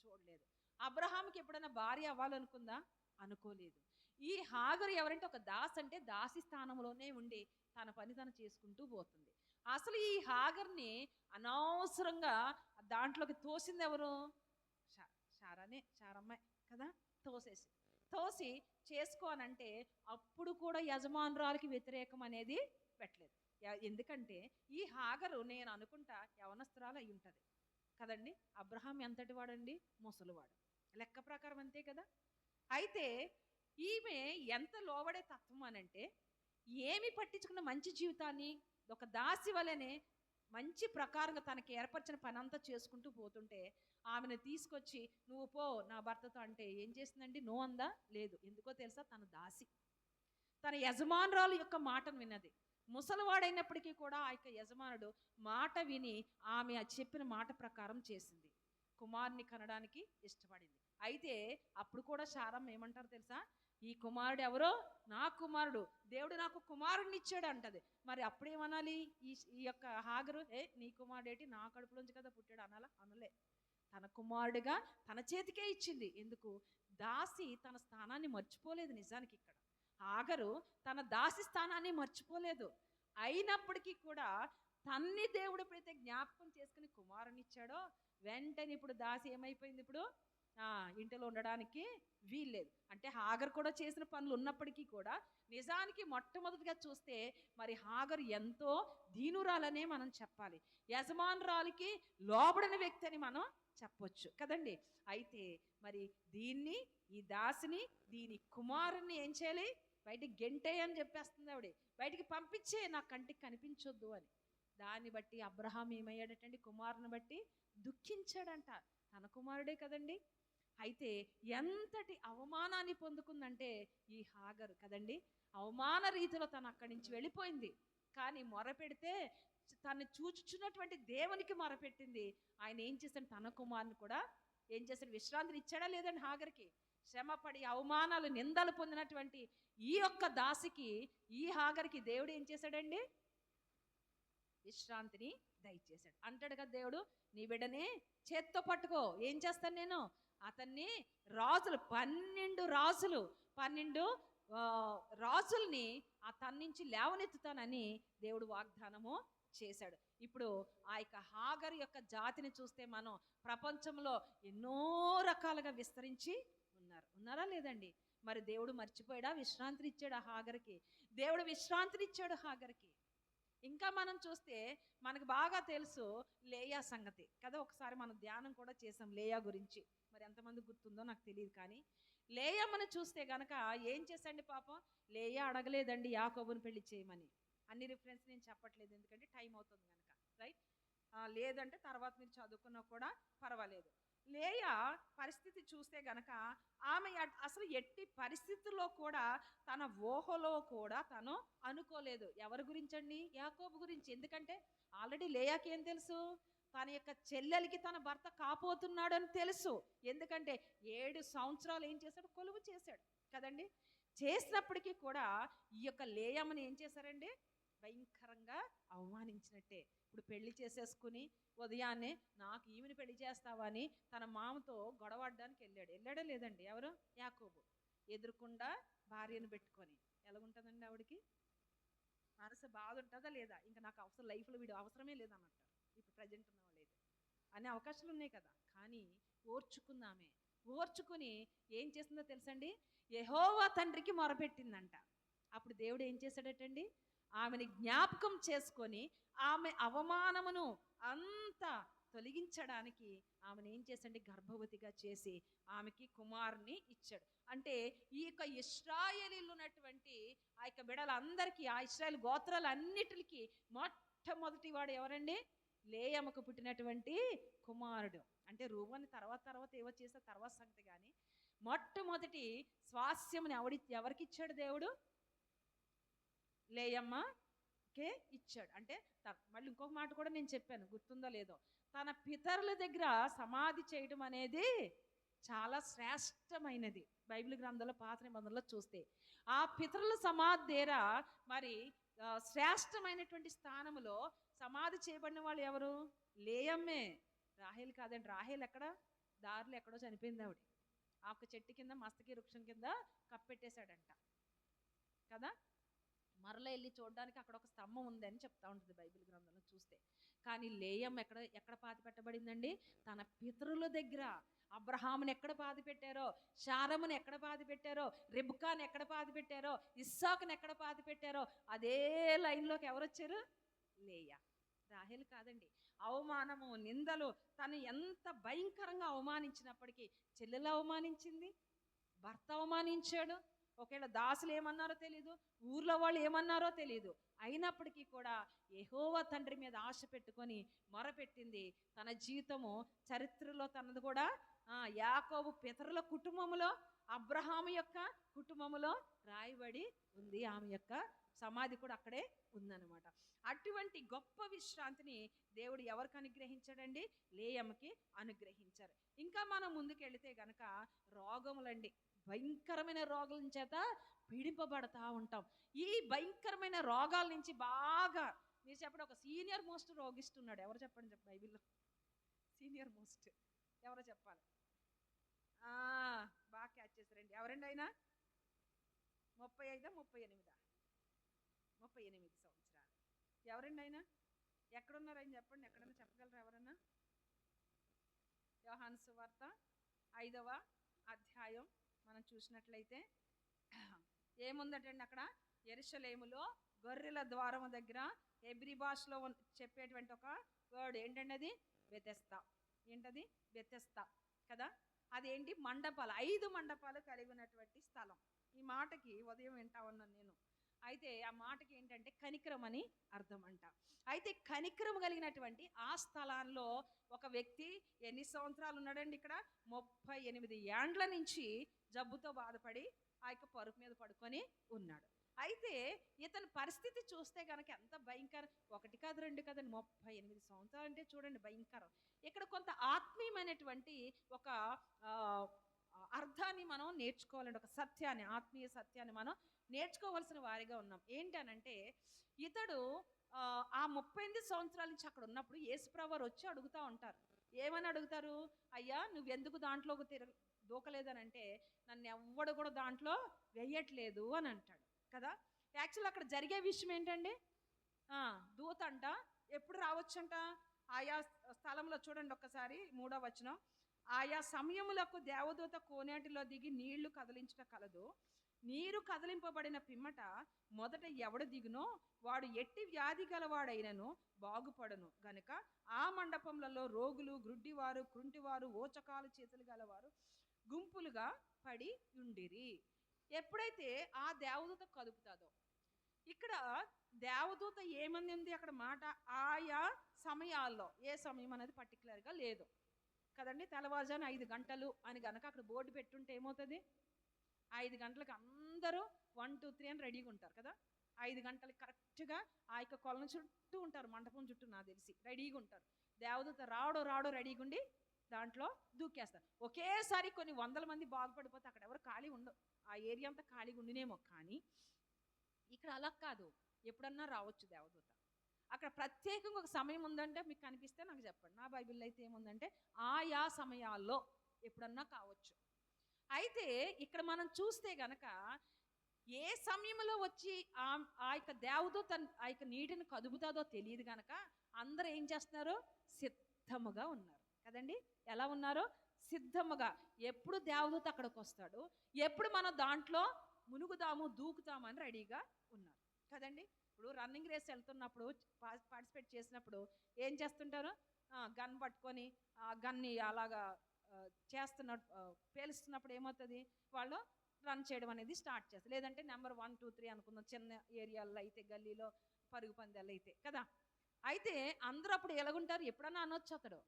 చూడలేదు. అబ్రహాంకి ఎప్పుడైనా భార్య అవ్వాలనుకుందా? అనుకోలేదు. ఈ హాగర్ ఎవరంటే ఒక దాస్, అంటే దాసి స్థానంలోనే ఉండి తన పని తను చేసుకుంటూ పోతుంది. అసలు ఈ హాగర్ని అనవసరంగా దాంట్లోకి తోసింది ఎవరు? శారమ్మాయి కదా. తోసి చేసుకోనంటే అప్పుడు కూడా యజమానురాలకి వ్యతిరేకం అనేది పెట్టలేదు. ఎందుకంటే ఈ హాగరు నేను అనుకుంటా యవనస్తురాలు అయి ఉంటుంది కదండి. అబ్రహాం ఎంతటి వాడండి? ముసలివాడు, లెక్క ప్రకారం అంతే కదా. అయితే ఈమె ఎంత లోబడే తత్వం అనంటే ఏమి పట్టించుకున్న మంచి జీవితాన్ని ఒక దాసి వలనే మంచి ప్రకారంగా తనకి ఏర్పరిచిన పని అంతా చేసుకుంటూ పోతుంటే ఆమెను తీసుకొచ్చి నువ్వు పో నా భర్తతో అంటే ఏం చేసిందండి? నో అందా? లేదు. ఎందుకో తెలుసా? తన దాసి తన యజమానురాలు యొక్క మాటను విన్నది. ముసలివాడైనప్పటికీ కూడా ఆ యొక్క యజమానుడు మాట విని ఆమె చెప్పిన మాట ప్రకారం చేసింది. కుమారుని కనడానికి ఇష్టపడింది. అయితే అప్పుడు కూడా శారమ్మ ఏమంటారు తెలుసా? ఈ కుమారుడు ఎవరో? నా కుమారుడు, దేవుడు నాకు కుమారుడిని ఇచ్చాడు అంటది. మరి అప్పుడేమనాలి? ఈ యొక్క హాగరు నీ కుమారుడేటి, నా కడుపులోంచి కదా పుట్టాడు అనాలా? అనలే. తన కుమారుడిగా తన చేతికే ఇచ్చింది. ఎందుకు? దాసి తన స్థానాన్ని మర్చిపోలేదు. నిజానికి ఇక్కడ హాగరు తన దాసి స్థానాన్ని మర్చిపోలేదు. అయినప్పటికీ కూడా తన్ని దేవుడు ఎప్పుడైతే జ్ఞాపకం చేసుకుని కుమారుని ఇచ్చాడో వెంటనే ఇప్పుడు దాసి ఏమైపోయింది? ఇప్పుడు ఇంటిలో ఉండడానికి వీల్లేదు. అంటే హాగర్ కూడా చేసిన పనులు ఉన్నప్పటికీ కూడా నిజానికి మొట్టమొదటిగా చూస్తే మరి హాగర్ ఎంతో దీనురాలనే మనం చెప్పాలి. యజమానురాలికి లోబడిన వ్యక్తి అని మనం చెప్పొచ్చు కదండి. అయితే మరి దీన్ని, ఈ దాసిని, దీని కుమారుని ఏం చేయాలి? బయటికి గెంటే అని చెప్పేస్తుంది ఆవిడ. బయటికి పంపించే, నా కంటికి కనిపించొద్దు అని. దాన్ని బట్టి అబ్రహాం ఏమయ్యాడటండి? కుమారుని బట్టి దుఃఖించాడంట. తన కుమారుడే కదండి. అయితే ఎంతటి అవమానాన్ని పొందుకుందంటే ఈ హాగరు కదండి, అవమాన రీతిలో తను అక్కడి నుంచి వెళ్ళిపోయింది. కానీ మొరపెడితే తను చూచుచున్నటువంటి దేవునికి మొరపెట్టింది. ఆయన ఏం చేశాడు? తన కుమారుని కూడా ఏం చేశాడు? విశ్రాంతిని ఇచ్చాడా లేదండి హాగర్కి? శ్రమపడి అవమానాలు, నిందలు పొందినటువంటి ఈ యొక్క దాసికి, ఈ హాగర్కి దేవుడు ఏం చేశాడండి? విశ్రాంతిని దయచేశాడు. అంటాడు కదా దేవుడు, నీ బిడ్డని చేత్తో పట్టుకో, ఏం చేస్తాను నేను? అతన్ని రాజులు 12 రాజుల్ని తన నుంచి లేవనెత్తుతానని దేవుడు వాగ్దానము చేశాడు. ఇప్పుడు ఆ యొక్క హాగర్ యొక్క జాతిని చూస్తే మనం ప్రపంచంలో ఎన్నో రకాలుగా విస్తరించి ఉన్నారా లేదండి? మరి దేవుడు మర్చిపోయాడా? విశ్రాంతిని ఇచ్చాడు ఆ హాగర్కి. దేవుడు విశ్రాంతిని ఇచ్చాడు హాగర్కి. ఇంకా మనం చూస్తే మనకు బాగా తెలుసు లేయా సంగతి కదా. ఒకసారి మనం ధ్యానం కూడా చేసాం లేయా గురించి. మరి ఎంతమంది గుర్తుందో నాకు తెలియదు. కానీ లేయమ్మను చూస్తే గనక ఏం చేశాండి పాపం? లేయా అడగలేదండి యాకోబుని పెళ్లి చేయమని. అన్ని రిఫరెన్స్ నేను చెప్పట్లేదు, ఎందుకంటే టైం అవుతుంది కనుక, రైట్? లేదంటే తర్వాత మీరు చదువుకున్నా కూడా పర్వాలేదు. లేయా పరిస్థితి చూస్తే గనక ఆమె అసలు ఎట్టి పరిస్థితుల్లో కూడా తన ఊహలో కూడా తను అనుకోలేదు. ఎవరి గురించండి? యాకోబు గురించి. ఎందుకంటే ఆల్రెడీ లేయాకి ఏం తెలుసు? తన యొక్క చెల్లెలికి తన భర్త కాపోతున్నాడు అని తెలుసు. ఎందుకంటే 7 సంవత్సరాలు ఏం చేశాడు? కొలువు చేశాడు కదండి. చేసినప్పటికీ కూడా ఈ యొక్క లేయమ్మని ఏం చేశారండి? భయంకరంగా అవమానించినట్టే. ఇప్పుడు పెళ్లి చేసేసుకుని ఉదయాన్నే నాకు ఈమెను పెళ్లి చేస్తావా అని తన మామతో గొడవడ్డానికి వెళ్ళాడా లేదండి? ఎవరు? యాకోబు. ఎదురుకుండా భార్యను పెట్టుకొని ఎలాగుంటుందండి ఆవిడికి? మనసు బాధ ఉంటుందా లేదా? ఇంకా నాకు అవసరం, లైఫ్లో వీడు అవసరమే లేదన్నట్టు ఇప్పుడు ప్రజెంట్ ఉన్న వాళ్ళైతే అనే అవకాశాలు ఉన్నాయి కదా. కానీ ఓర్చుకుందామే. ఓర్చుకుని ఏం చేసిందో తెలుసండి? యెహోవా తండ్రికి మొరపెట్టిందంట. అప్పుడు దేవుడు ఏం చేశాడటండి? ఆమెని జ్ఞాపకం చేసుకొని ఆమె అవమానమును అంతా తొలగించడానికి ఆమెను ఏం చేసండి? గర్భవతిగా చేసి ఆమెకి కుమారుని ఇచ్చాడు. అంటే ఈ యొక్క ఇశ్రాయేలీలు ఉన్నటువంటి ఆ యొక్క బిడ్డలందరికీ, ఆ ఇశ్రాయేల్ గోత్రాలన్నిటికి మొట్టమొదటి వాడు ఎవరండి? లేయమ్మకు పుట్టినటువంటి కుమారుడు. అంటే రూబని తర్వాత ఏవో చేసే తర్వాత సంగతి. కానీ మొట్టమొదటి స్వాస్యముని ఎవరికి ఇచ్చాడు దేవుడు? లేయమ్మకే ఇచ్చాడు. అంటే మళ్ళీ ఇంకొక మాట కూడా నేను చెప్పాను, గుర్తుందో లేదో, తన పితరుల దగ్గర సమాధి చేయడం అనేది చాలా శ్రేష్టమైనది. బైబిల్ గ్రంథంలో పాత నిబంధనలో చూస్తే ఆ పితరుల సమాధి దగ్గర మరి శ్రేష్టమైనటువంటి స్థానంలో సమాధి చేయబడిన వాళ్ళు ఎవరు? లేయమ్మే, రాహేల్ కాదండి. రాహేల్ ఎక్కడ? దారిలో ఎక్కడో చనిపోయింది ఆవిడ. ఆ ఒక చెట్టు కింద, మస్తకి వృక్షం కింద కప్పెట్టేశాడంట కదా. మరలా వెళ్ళి చూడడానికి అక్కడ ఒక స్తంభం ఉంది అని చెప్తా ఉంటుంది బైబిల్ గ్రంథంలో చూస్తే. కానీ లేయమ్మ ఎక్కడ పాతి పెట్టబడిందండి? తన పితరుల దగ్గర. అబ్రహాముని ఎక్కడ పాతి పెట్టారో, శారముని ఎక్కడ పాతి పెట్టారో, రిబ్కాని ఎక్కడ పాతి పెట్టారో, ఇస్సాకుని ఎక్కడ పాతి పెట్టారో అదే లైన్లోకి ఎవరు వచ్చారు? లేయా. రాహేల్ కాదండి. అవమానము, నిందలు, తను ఎంత భయంకరంగా అవమానించినప్పటికీ చెల్లెలు అవమానించింది, భర్త అవమానించాడు, ఒకవేళ దాసులు ఏమన్నారో తెలియదు, ఊర్లో వాళ్ళు ఏమన్నారో తెలియదు. అయినప్పటికీ కూడా యెహోవా తండ్రి మీద ఆశ పెట్టుకొని మొరపెట్టింది. తన జీవితము చరిత్రలో తనది కూడా యాకోబు పితరుల కుటుంబములో, అబ్రహాము యొక్క కుటుంబములో రాయబడి ఉంది. ఆమె యొక్క సమాధి కూడా అక్కడే ఉందన్నమాట. అటువంటి గొప్ప విశ్రాంతిని దేవుడు ఎవరికి అనుగ్రహించాడండి? లేయమ్మకి అనుగ్రహించారు. ఇంకా మనం ముందుకెళితే గనక రోగములండి, భయంకరమైన రోగాల చేత పీడింపబడతా ఉంటాం. ఈ భయంకరమైన రోగాల నుంచి బాగా మీరు చెప్పండి, ఒక సీనియర్ మోస్ట్ రోగిస్తున్నాడు. ఎవరు చెప్పండి బైబిల్లో సీనియర్ మోస్ట్ ఎవరో చెప్పాలి. బాగా క్యాచ్ చేశారండి. ఎవరండి ఆయన? 35 38 38 సంవత్సరాలు. ఎవరండి ఆయన? ఎక్కడున్నారు ఆయన చెప్పండి, ఎక్కడన్నా చెప్పగలరా ఎవరన్నా? యోహాను సువార్త 5వ అధ్యాయం మనం చూసినట్లయితే ఏముందటండి అక్కడ? యెరూషలేములో గొర్రెల ద్వారం దగ్గర హెబ్రీ భాషలో చెప్పేటువంటి ఒక వర్డ్ ఏంటండి? అది బెతెస్దా. ఏంటది? బెతెస్దా కదా. అదేంటి? మండపాలు, 5 మండపాలు కలిగినటువంటి స్థలం. ఈ మాటకి ఉదయం వింటా ఉన్నాను నేను. అయితే ఆ మాటకి ఏంటంటే కనికరం అని అర్థం అంట. అయితే కనికరం కలిగినటువంటి ఆ స్థలాల్లో ఒక వ్యక్తి ఎన్ని సంవత్సరాలు ఉన్నాడండి? ఇక్కడ 38 ఏండ్ల నుంచి జబ్బుతో బాధపడి ఆ యొక్క పరుపు మీద పడుకొని ఉన్నాడు. అయితే ఇతని పరిస్థితి చూస్తే కనుక ఎంత భయంకరం! 1 కాదు 2 కాదండి, 38 సంవత్సరాలు అంటే చూడండి భయంకరం. ఇక్కడ కొంత ఆత్మీయమైనటువంటి ఒక అర్థాన్ని మనం నేర్చుకోవాలండి, ఒక సత్యాన్ని, ఆత్మీయ సత్యాన్ని మనం నేర్చుకోవాల్సిన వారిగా ఉన్నాం. ఏంటనంటే ఇతడు ఆ 38 సంవత్సరాల నుంచి అక్కడ ఉన్నప్పుడు యేసుప్రభువారు వచ్చి అడుగుతూ ఉంటారు. ఏమని అడుగుతారు? అయ్యా నువ్వెందుకు దాంట్లోకి దూకలేదనంటే నన్ను ఎవ్వడు కూడా దాంట్లో వెయ్యట్లేదు అని అంటాడు కదా. యాక్చువల్ అక్కడ జరిగే విషయం ఏంటండి? దూత అంట ఎప్పుడు రావచ్చంట? ఆయా స్థలంలో చూడండి ఒక్కసారి 3వ వచనం. ఆయా సమయములకు దేవదూత కోనేటిలో దిగి నీళ్లు కదిలించట కలదు. నీరు కదిలింపబడిన పిమ్మట మొదట ఎవడు దిగునో వాడు ఎట్టి వ్యాధి గలవాడైనను బాగుపడను గనుక ఆ మండపంలలో రోగులు, గ్రుడ్డివారు, కృంటివారు, ఓచకాలు చేతులు గలవారు గుంపులుగా పడి ఉండిరి. ఎప్పుడైతే ఆ దేవదూత కదుపుతుందో, ఇక్కడ దేవదూత ఏమని ఉంది అక్కడ మాట? ఆయా సమయాల్లో, ఏ సమయం అనేది పర్టికులర్గా లేదు కదండి. తెల్లవారుజాను 5 గంటలు అని గనక అక్కడ బోర్డు పెట్టుంటే ఏమవుతుంది? 5 గంటలకు అందరూ 1 2 3 అని రెడీగా ఉంటారు కదా. 5 గంటలకు కరెక్ట్గా ఆ యొక్క కొలను చుట్టూ ఉంటారు, మండపం చుట్టూ నాకు తెలిసి రెడీగా ఉంటారు. దేవదూత రావడో రెడీగా ఉండి దాంట్లో దూకేస్తారు. ఒకేసారి కొన్ని 100 మంది బాగుపడిపోతే అక్కడ ఎవరు ఖాళీ ఉండవు, ఆ ఏరియా అంతా ఖాళీగా ఉండినేమో. కానీ ఇక్కడ అలా కాదు, ఎప్పుడన్నా రావచ్చు దేవదూత. అక్కడ ప్రత్యేకంగా ఒక సమయం ఉందంటే మీకు కనిపిస్తే నాకు చెప్పండి. నా బైబిల్లో అయితే ఏముందంటే ఆయా సమయాల్లో ఎప్పుడన్నా కావచ్చు. అయితే ఇక్కడ మనం చూస్తే గనక ఏ సమయంలో వచ్చి ఆ యొక్క దేవదూత ఆ యొక్క నీటిని కదుపుతుందో తెలియదు గనక అందరూ ఏం చేస్తున్నారు? సిద్ధముగా ఉన్నారు కదండి. ఎలా ఉన్నారో? సిద్ధముగా. ఎప్పుడు దేవదూత అక్కడికి వస్తాడు, ఎప్పుడు మనం దాంట్లో మునుగుదాము, దూకుతామని రెడీగా ఉన్నారు కదండి. ఇప్పుడు రన్నింగ్ రేస్ వెళ్తున్నప్పుడు, పార్టిసిపేట్ చేసినప్పుడు ఏం చేస్తుంటారు? గన్ పట్టుకొని ఆ గన్ని అలాగా పేలుస్తున్నప్పుడు ఏమవుతుంది? వాళ్ళు రన్ చేయడం అనేది స్టార్ట్ చేస్తారు. లేదంటే నెంబర్ 1 2 3 అనుకుందాం, చిన్న ఏరియాల్లో అయితే, గల్లీలో పరుగు పందాలు అయితే కదా. అయితే అందరూ అప్పుడు ఎలాగుంటారు? ఎప్పుడన్నా అనొచ్చు, అతడు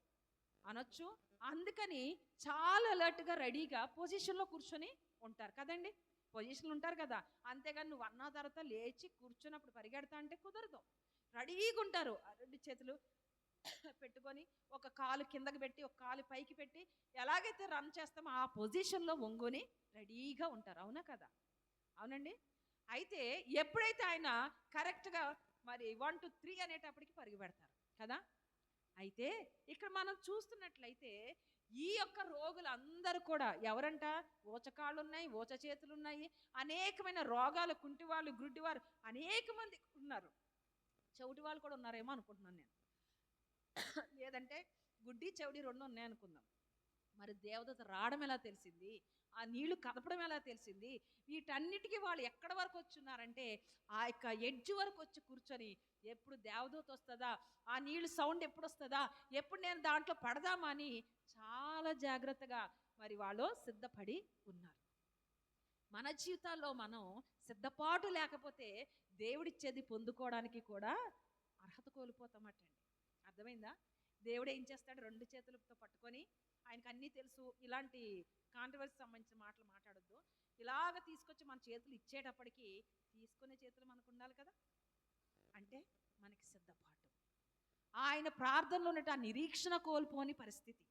అనొచ్చు. అందుకని చాలా అలర్ట్గా రెడీగా పొజిషన్లో కూర్చొని ఉంటారు కదండి. పొజిషన్లు ఉంటారు కదా. అంతేగాని నువ్వు అన్న తర్వాత లేచి కూర్చున్నప్పుడు పరిగెడతా అంటే కుదరదు. రెడీగా ఉంటారు, 2 చేతులు పెట్టుకొని ఒక కాలు కిందకి పెట్టి ఒక కాలు పైకి పెట్టి ఎలాగైతే రన్ చేస్తామో ఆ పొజిషన్లో వంగుని రెడీగా ఉంటారు. అవునా కదా? అవునండి. అయితే ఎప్పుడైతే ఆయన కరెక్ట్గా మరి 1 2 3 అనేటప్పటికి పరుగు పెడతారు కదా. అయితే ఇక్కడ మనం చూస్తున్నట్లయితే ఈ యొక్క రోగులు అందరూ కూడా ఎవరంట? ఓచకాళ్ళు ఉన్నాయి, ఓచ చేతులు ఉన్నాయి, అనేకమైన రోగాలు, కుంటివాళ్ళు, గ్రుడ్డివారు అనేక మంది ఉన్నారు. చెవిటి వాళ్ళు కూడా ఉన్నారేమో అనుకుంటున్నాను నేను. లేదంటే గుడ్డి చెవిటి 2 ఉన్నాయి అనుకుందాం. మరి దేవదూత రావడం ఎలా తెలిసింది? ఆ నీళ్లు కదపడం ఎలా తెలిసింది? వీటన్నిటికీ వాళ్ళు ఎక్కడి వరకు వచ్చున్నారంటే ఆ యొక్క ఎడ్జ్ వరకు వచ్చి కూర్చొని ఎప్పుడు దేవదూత వస్తుందా, ఆ నీళ్ళు సౌండ్ ఎప్పుడు వస్తుందా, ఎప్పుడు నేను దాంట్లో పడదామని చాలా జాగ్రత్తగా మరి వాళ్ళు సిద్ధపడి ఉన్నారు. మన జీవితాల్లో మనం సిద్ధపాటు లేకపోతే దేవుడిచ్చేది పొందుకోవడానికి కూడా అర్హత కోల్పోతామటండి. అర్థమైందా? దేవుడు ఏం చేస్తాడు? 2 చేతులతో పట్టుకొని, ఆయనకు అన్నీ తెలుసు, ఇలాంటి కాంట్రవర్సీ సంబంధించిన మాటలు మాట్లాడొద్దు, ఇలాగ తీసుకొచ్చి మన చేతులు ఇచ్చేటప్పటికి తీసుకునే చేతులు మనకు ఉండాలి కదా. అంటే మనకి సిద్ధపాటు, ఆయన ప్రార్థనలో ఉన్నట్టు ఆ నిరీక్షణ కోల్పోని పరిస్థితి,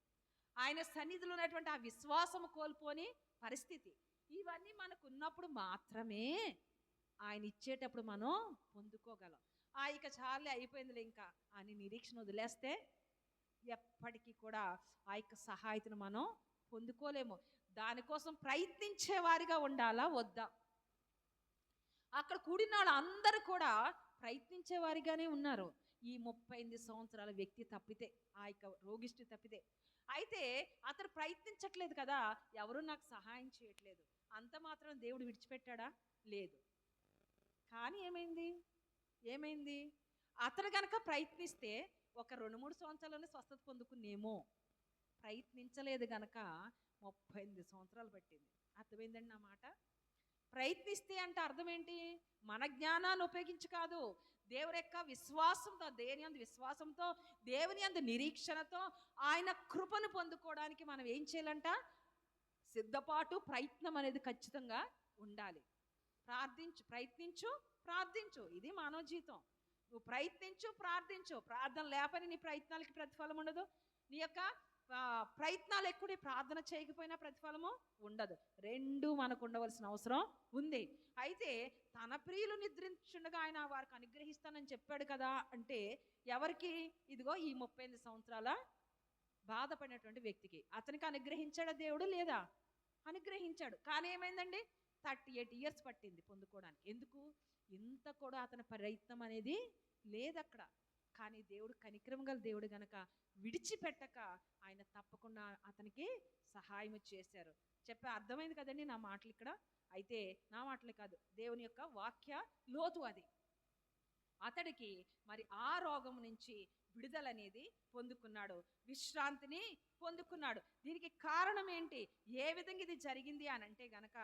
ఆయన సన్నిధిలో ఉన్నటువంటి ఆ విశ్వాసము కోల్పోని పరిస్థితి, ఇవన్నీ మనకు ఉన్నప్పుడు మాత్రమే ఆయన ఇచ్చేటప్పుడు మనం పొందుకోగలం. ఇక చాలే, అయిపోయిందిలే ఇంకా అని నిరీక్షణ వదిలేస్తే ఎప్పటికీ కూడా ఆ యొక్క సహాయతను మనం పొందుకోలేము. దానికోసం ప్రయత్నించే వారిగా ఉండాలా వద్దా? అక్కడ కూడిన వాళ్ళు అందరూ కూడా ప్రయత్నించే వారిగానే ఉన్నారు. ఈ 38 సంవత్సరాల వ్యక్తి తప్పితే, ఆ యొక్క రోగిష్టి తప్పితే. అయితే అతను ప్రయత్నించట్లేదు కదా, ఎవరు నాకు సహాయం చేయట్లేదు, అంత మాత్రం దేవుడు విడిచిపెట్టాడా? లేదు. కానీ ఏమైంది? అతను కనుక ప్రయత్నిస్తే ఒక 2-3 సంవత్సరాల్లోనే స్వస్థత పొందుకునేమో. ప్రయత్నించలేదు గనక 38 సంవత్సరాలు పట్టింది. అర్థమైందండి నా మాట? ప్రయత్నిస్తే అంటే అర్థం ఏంటి? మన జ్ఞానాన్ని ఉపయోగించి కాదు, దేవుని యొక్క విశ్వాసంతో, దేవుని యందు విశ్వాసంతో, దేవుని యందు నిరీక్షణతో ఆయన కృపను పొందుకోవడానికి మనం ఏం చేయాలంట? సిద్ధపాటు, ప్రయత్నం అనేది ఖచ్చితంగా ఉండాలి. ప్రయత్నించు, ప్రార్థించు, ఇది మానవ జీవితం. నువ్వు ప్రయత్నించు, ప్రార్థించు. ప్రార్థన లేపని నీ ప్రయత్నాలకి ప్రతిఫలం ఉండదు. నీ యొక్క ప్రయత్నాలు ఎక్కువ ప్రార్థన చేయకపోయినా ప్రతిఫలము ఉండదు. రెండు మనకు ఉండవలసిన అవసరం ఉంది. అయితే తన ప్రియులు నిద్రించుండగా ఆయన వారికి అనుగ్రహిస్తానని చెప్పాడు కదా. అంటే ఎవరికి? ఇదిగో ఈ 38 సంవత్సరాల బాధపడినటువంటి వ్యక్తికి. అతనికి అనుగ్రహించాడా దేవుడు? లేదా? అనుగ్రహించాడు. కానీ ఏమైందండి? 38 ఇయర్స్ పట్టింది పొందుకోవడానికి. ఎందుకు? ఇంత కూడా అతని ప్రయత్నం అనేది లేదు అక్కడ. కానీ దేవుడు కనికరం గల దేవుడు గనక విడిచిపెట్టక ఆయన తప్పకుండా అతనికి సహాయం చేశారు. అర్థమైంది కదండి నా మాటలు ఇక్కడ? అయితే నా మాటలు కాదు, దేవుని యొక్క వాక్య లోతు అది. అతడికి మరి ఆ రోగం నుంచి విడుదల అనేది పొందుకున్నాడు, విశ్రాంతిని పొందుకున్నాడు. దీనికి కారణం ఏంటి? ఏ విధంగా ఇది జరిగింది అని అంటే గనక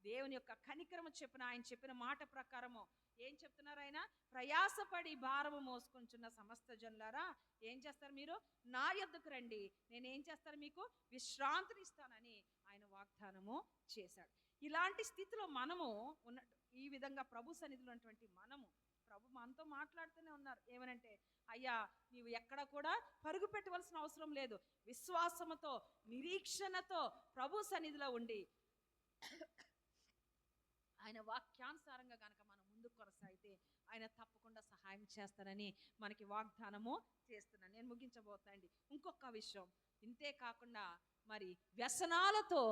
దేవుని యొక్క కనికరము ఆయన చెప్పిన మాట ప్రకారము ఏం చెప్తున్నారు? ఆయన ప్రయాసపడి భారము మోసుకుంటున్న సమస్త జనులారా ఏం చేస్తారు? మీరు నా యొద్దకు రండి, నేనేం చేస్తాను? మీకు విశ్రాంతిని ఇస్తానని ఆయన వాగ్దానము చేశాడు. ఇలాంటి స్థితిలో మనము ఉన్నట్టు, ఈ విధంగా ప్రభు సన్నిధిలో ఉన్నటువంటి ప్రభు మనతో మాట్లాడుతూనే ఉన్నారు. ఏమనంటే, అయ్యా నీవు ఎక్కడ కూడా పరుగు పెట్టవలసిన అవసరం లేదు, విశ్వాసముతో నిరీక్షణతో ప్రభు సన్నిధిలో ఉండి ఆయన వాక్యానుసారంగా కనుక మనం ముందుకు కొనసాగితే ఆయన తప్పకుండా సహాయం చేస్తానని మనకి వాగ్దానము చేస్తున్నాను. నేను ముగించబోతానండి. ఇంకొక విషయం, ఇంతే కాకుండా మరి వ్యసనాలతో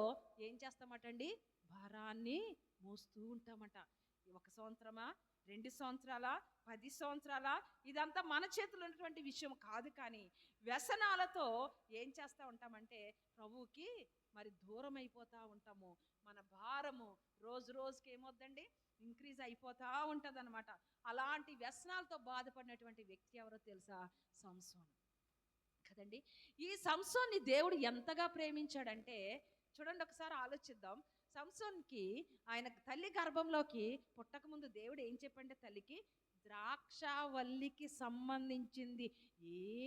ఏం చేస్తామటండి? భారాన్ని మోస్తూ ఉంటామట. 1 సంవత్సరమా, 2 సంవత్సరాల, 10 సంవత్సరాల, ఇదంతా మన చేతుల్లో ఉన్నటువంటి విషయం కాదు. కానీ వ్యసనాలతో ఏం చేస్తూ ఉంటామంటే ప్రభువుకి మరి దూరం అయిపోతూ ఉంటాము. మన భారము రోజు రోజుకి ఏమవుద్దండి? ఇంక్రీజ్ అయిపోతూ ఉంటుంది అనమాట. అలాంటి వ్యసనాలతో బాధపడినటువంటి వ్యక్తి ఎవరో తెలుసా? సంసోను కదండి. ఈ సంసోన్ని దేవుడు ఎంతగా ప్రేమించాడంటే చూడండి, ఒకసారి ఆలోచిద్దాం. సంసోన్కి ఆయన తల్లి గర్భంలోకి పుట్టకముందు దేవుడు ఏం చెప్పంటే తల్లికి ద్రాక్షావల్లికి సంబంధించింది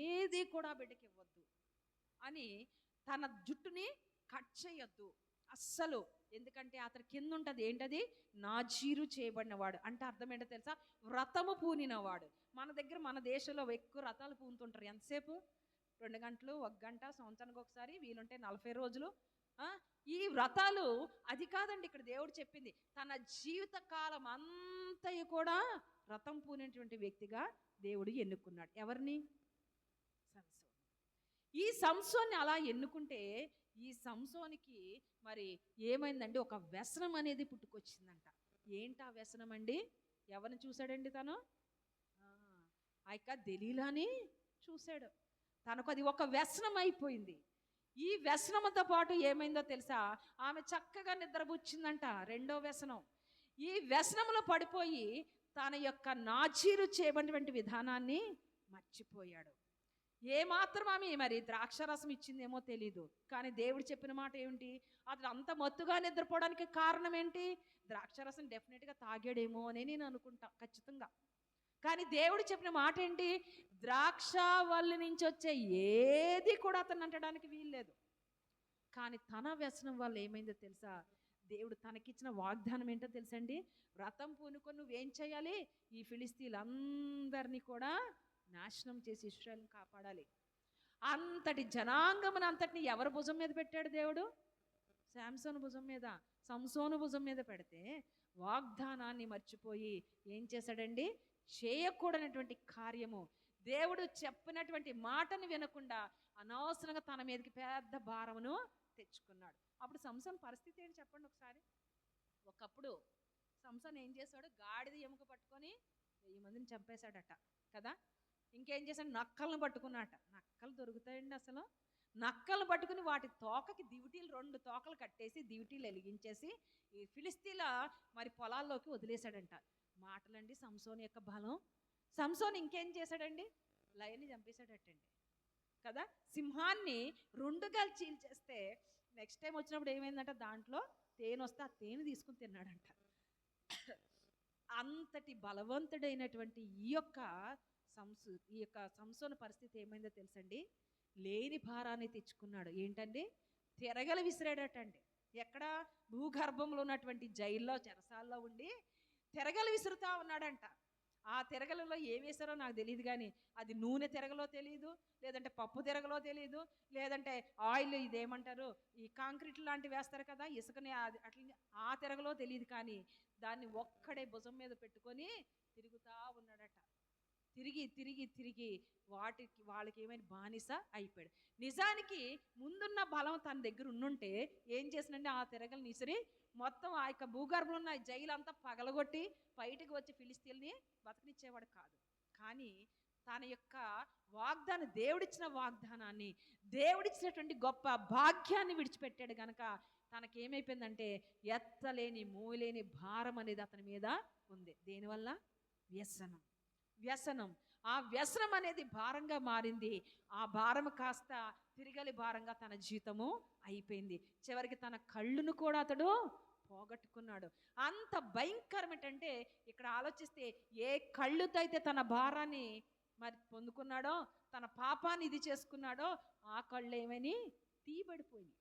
ఏది కూడా బిడ్డకి ఇవ్వద్దు అని, తన జుట్టుని కట్ చేయొద్దు అస్సలు. ఎందుకంటే అతని కింద ఉంటుంది ఏంటది? నాజీరు చేయబడినవాడు. అంటే అర్థం ఏంటో తెలుసా? వ్రతము పూనినవాడు. మన దేశంలో ఎక్కువ వ్రతాలు పూనుతుంటారు. ఎంతసేపు? 2 గంటలు, 1 గంట, సంవత్సరానికి ఒకసారి, వీలుంటే 40 రోజులు. ఈ వ్రతాలు అది కాదండి ఇక్కడ దేవుడు చెప్పింది. తన జీవిత కాలం అంతయు కూడా వ్రతం పూనేటువంటి వ్యక్తిగా దేవుడు ఎన్నుకున్నాడు. ఎవరిని? సంసోను. ఈ సంసోన్ని అలా ఎన్నుకుంటే ఈ సంసోనికి మరి ఏమైందండి? ఒక వ్యసనం అనేది పుట్టుకొచ్చిందంట. ఏంటి ఆ వ్యసనం అండి? ఎవరిని చూశాడండి తను? ఆ యొక్క దెలీలాని చూశాడు. తనకు అది ఒక వ్యసనం అయిపోయింది. ఈ వ్యసనంతో పాటు ఏమైందో తెలుసా? ఆమె చక్కగా నిద్రపుచ్చిందంట. 2వ వ్యసనం. ఈ వ్యసనంలో పడిపోయి తన యొక్క నాజీరు చేయబడినటువంటి విధానాన్ని మర్చిపోయాడు. ఏమాత్రం ఆమె మరి ద్రాక్షారసం ఇచ్చిందేమో తెలీదు, కానీ దేవుడు చెప్పిన మాట ఏమిటి? అతను అంత మత్తుగా నిద్రపోవడానికి కారణం ఏంటి? ద్రాక్షారసం డెఫినెట్గా తాగాడేమో అని నేను అనుకుంటా ఖచ్చితంగా. కానీ దేవుడు చెప్పిన మాట ఏంటి? ద్రాక్ష వల్లి నుంచి వచ్చే ఏది కూడా అతను అంటడానికి వీల్లేదు. కానీ తన వ్యసనం వల్ల ఏమైందో తెలుసా? దేవుడు తనకిచ్చిన వాగ్దానం ఏంటో తెలుసండి? వ్రతం పూనుకొని నువ్వేం చేయాలి? ఈ ఫిలిస్తీన్లందరినీ కూడా నాశనం చేసి ఇశ్రాయేలుని కాపాడాలి. అంతటి జనాంగమును అంతటిని ఎవరి భుజం మీద పెట్టాడు దేవుడు? శాంసోను భుజం మీద, సంసోను భుజం మీద పెడితే వాగ్దానాన్ని మర్చిపోయి ఏం చేశాడండి? చేయకూడనటువంటి కార్యము, దేవుడు చెప్పినటువంటి మాటను వినకుండా అనవసరంగా తన మీదకి పెద్ద భారమును తెచ్చుకున్నాడు. అప్పుడు సంసోను పరిస్థితి ఏంటి చెప్పండి ఒకసారి. ఒకప్పుడు సంసోను ఏం చేశాడు? గాడిద ఎముక పట్టుకొని 1000 మందిని చంపేశాడట కదా. ఇంకేం చేశాడు? నక్కలను పట్టుకున్నాట. నక్కలు దొరుకుతాయండి అసలు? నక్కలను పట్టుకుని వాటి తోకకి దివిటీలు 2 తోకలు కట్టేసి దివిటీలు వెలిగించేసి ఈ ఫిలిస్తీన్ల మరి పొలాల్లోకి వదిలేశాడంట. మాటలండి సంసోను యొక్క బలం. సంసోను ఇంకేం చేశాడండి? లయన్ని చంపేశాడటండి కదా. సింహాన్ని 2గా చీల్చేస్తే నెక్స్ట్ టైం వచ్చినప్పుడు ఏమైందంట? దాంట్లో తేనె వస్తే ఆ తేనె తీసుకుని తిన్నాడంట. అంతటి బలవంతుడైనటువంటి ఈ యొక్క సంసోను పరిస్థితి ఏమైందో తెలుసండి? లేని భారాన్ని తెచ్చుకున్నాడు. ఏంటండి? తిరగలు విసిరాడటండి. ఎక్కడ? భూగర్భంలో ఉన్నటువంటి జైల్లో చెరసాల్లో ఉండి తిరగలు విసురుతా ఉన్నాడంట. ఆ తిరగలలో ఏం వేశారో నాకు తెలియదు, కానీ అది నూనె తిరగలో తెలియదు, లేదంటే పప్పు తిరగలో తెలియదు, లేదంటే ఆయిల్ ఇదేమంటారు ఈ కాంక్రీట్ లాంటివి వేస్తారు కదా ఇసుకని, అట్లా ఆ తిరగలో తెలియదు, కానీ దాన్ని ఒక్కడే భుజం మీద పెట్టుకొని తిరుగుతూ ఉన్నాడట. తిరిగి తిరిగి తిరిగి వాళ్ళకి ఏమైనా బానిస అయిపోయాడు. నిజానికి ముందున్న బలం తన దగ్గర ఉండుంటే ఏం చేసినంటే ఆ తిరగలు నిసిరి మొత్తం ఆ యొక్క భూగర్భంలో ఉన్న జైలు అంతా పగలగొట్టి బయటకు వచ్చి ఫిలిస్తీన్ని బతకనిచ్చేవాడు కాదు. కానీ తన యొక్క వాగ్దానం, దేవుడిచ్చిన వాగ్దానాన్ని, దేవుడిచ్చినటువంటి గొప్ప భాగ్యాన్ని విడిచిపెట్టాడు కనుక తనకేమైపోయిందంటే ఎత్తలేని మోయలేని భారం అనేది అతని మీద ఉంది. దేనివల్ల? వ్యసనం. వ్యసనం. ఆ వ్యసనం అనేది భారంగా మారింది. ఆ భారం కాస్త తిరగలి భారంగా తన జీవితము అయిపోయింది. చివరికి తన కళ్ళును కూడా అతడు పోగొట్టుకున్నాడు. అంత భయంకరం ఏంటంటే ఇక్కడ ఆలోచిస్తే ఏ కళ్ళుతో అయితే తన భారాన్ని మరి పొందుకున్నాడో, తన పాపాన్ని ఇది చేసుకున్నాడో ఆ కళ్ళు ఏమని తీయబడిపోయినాయి.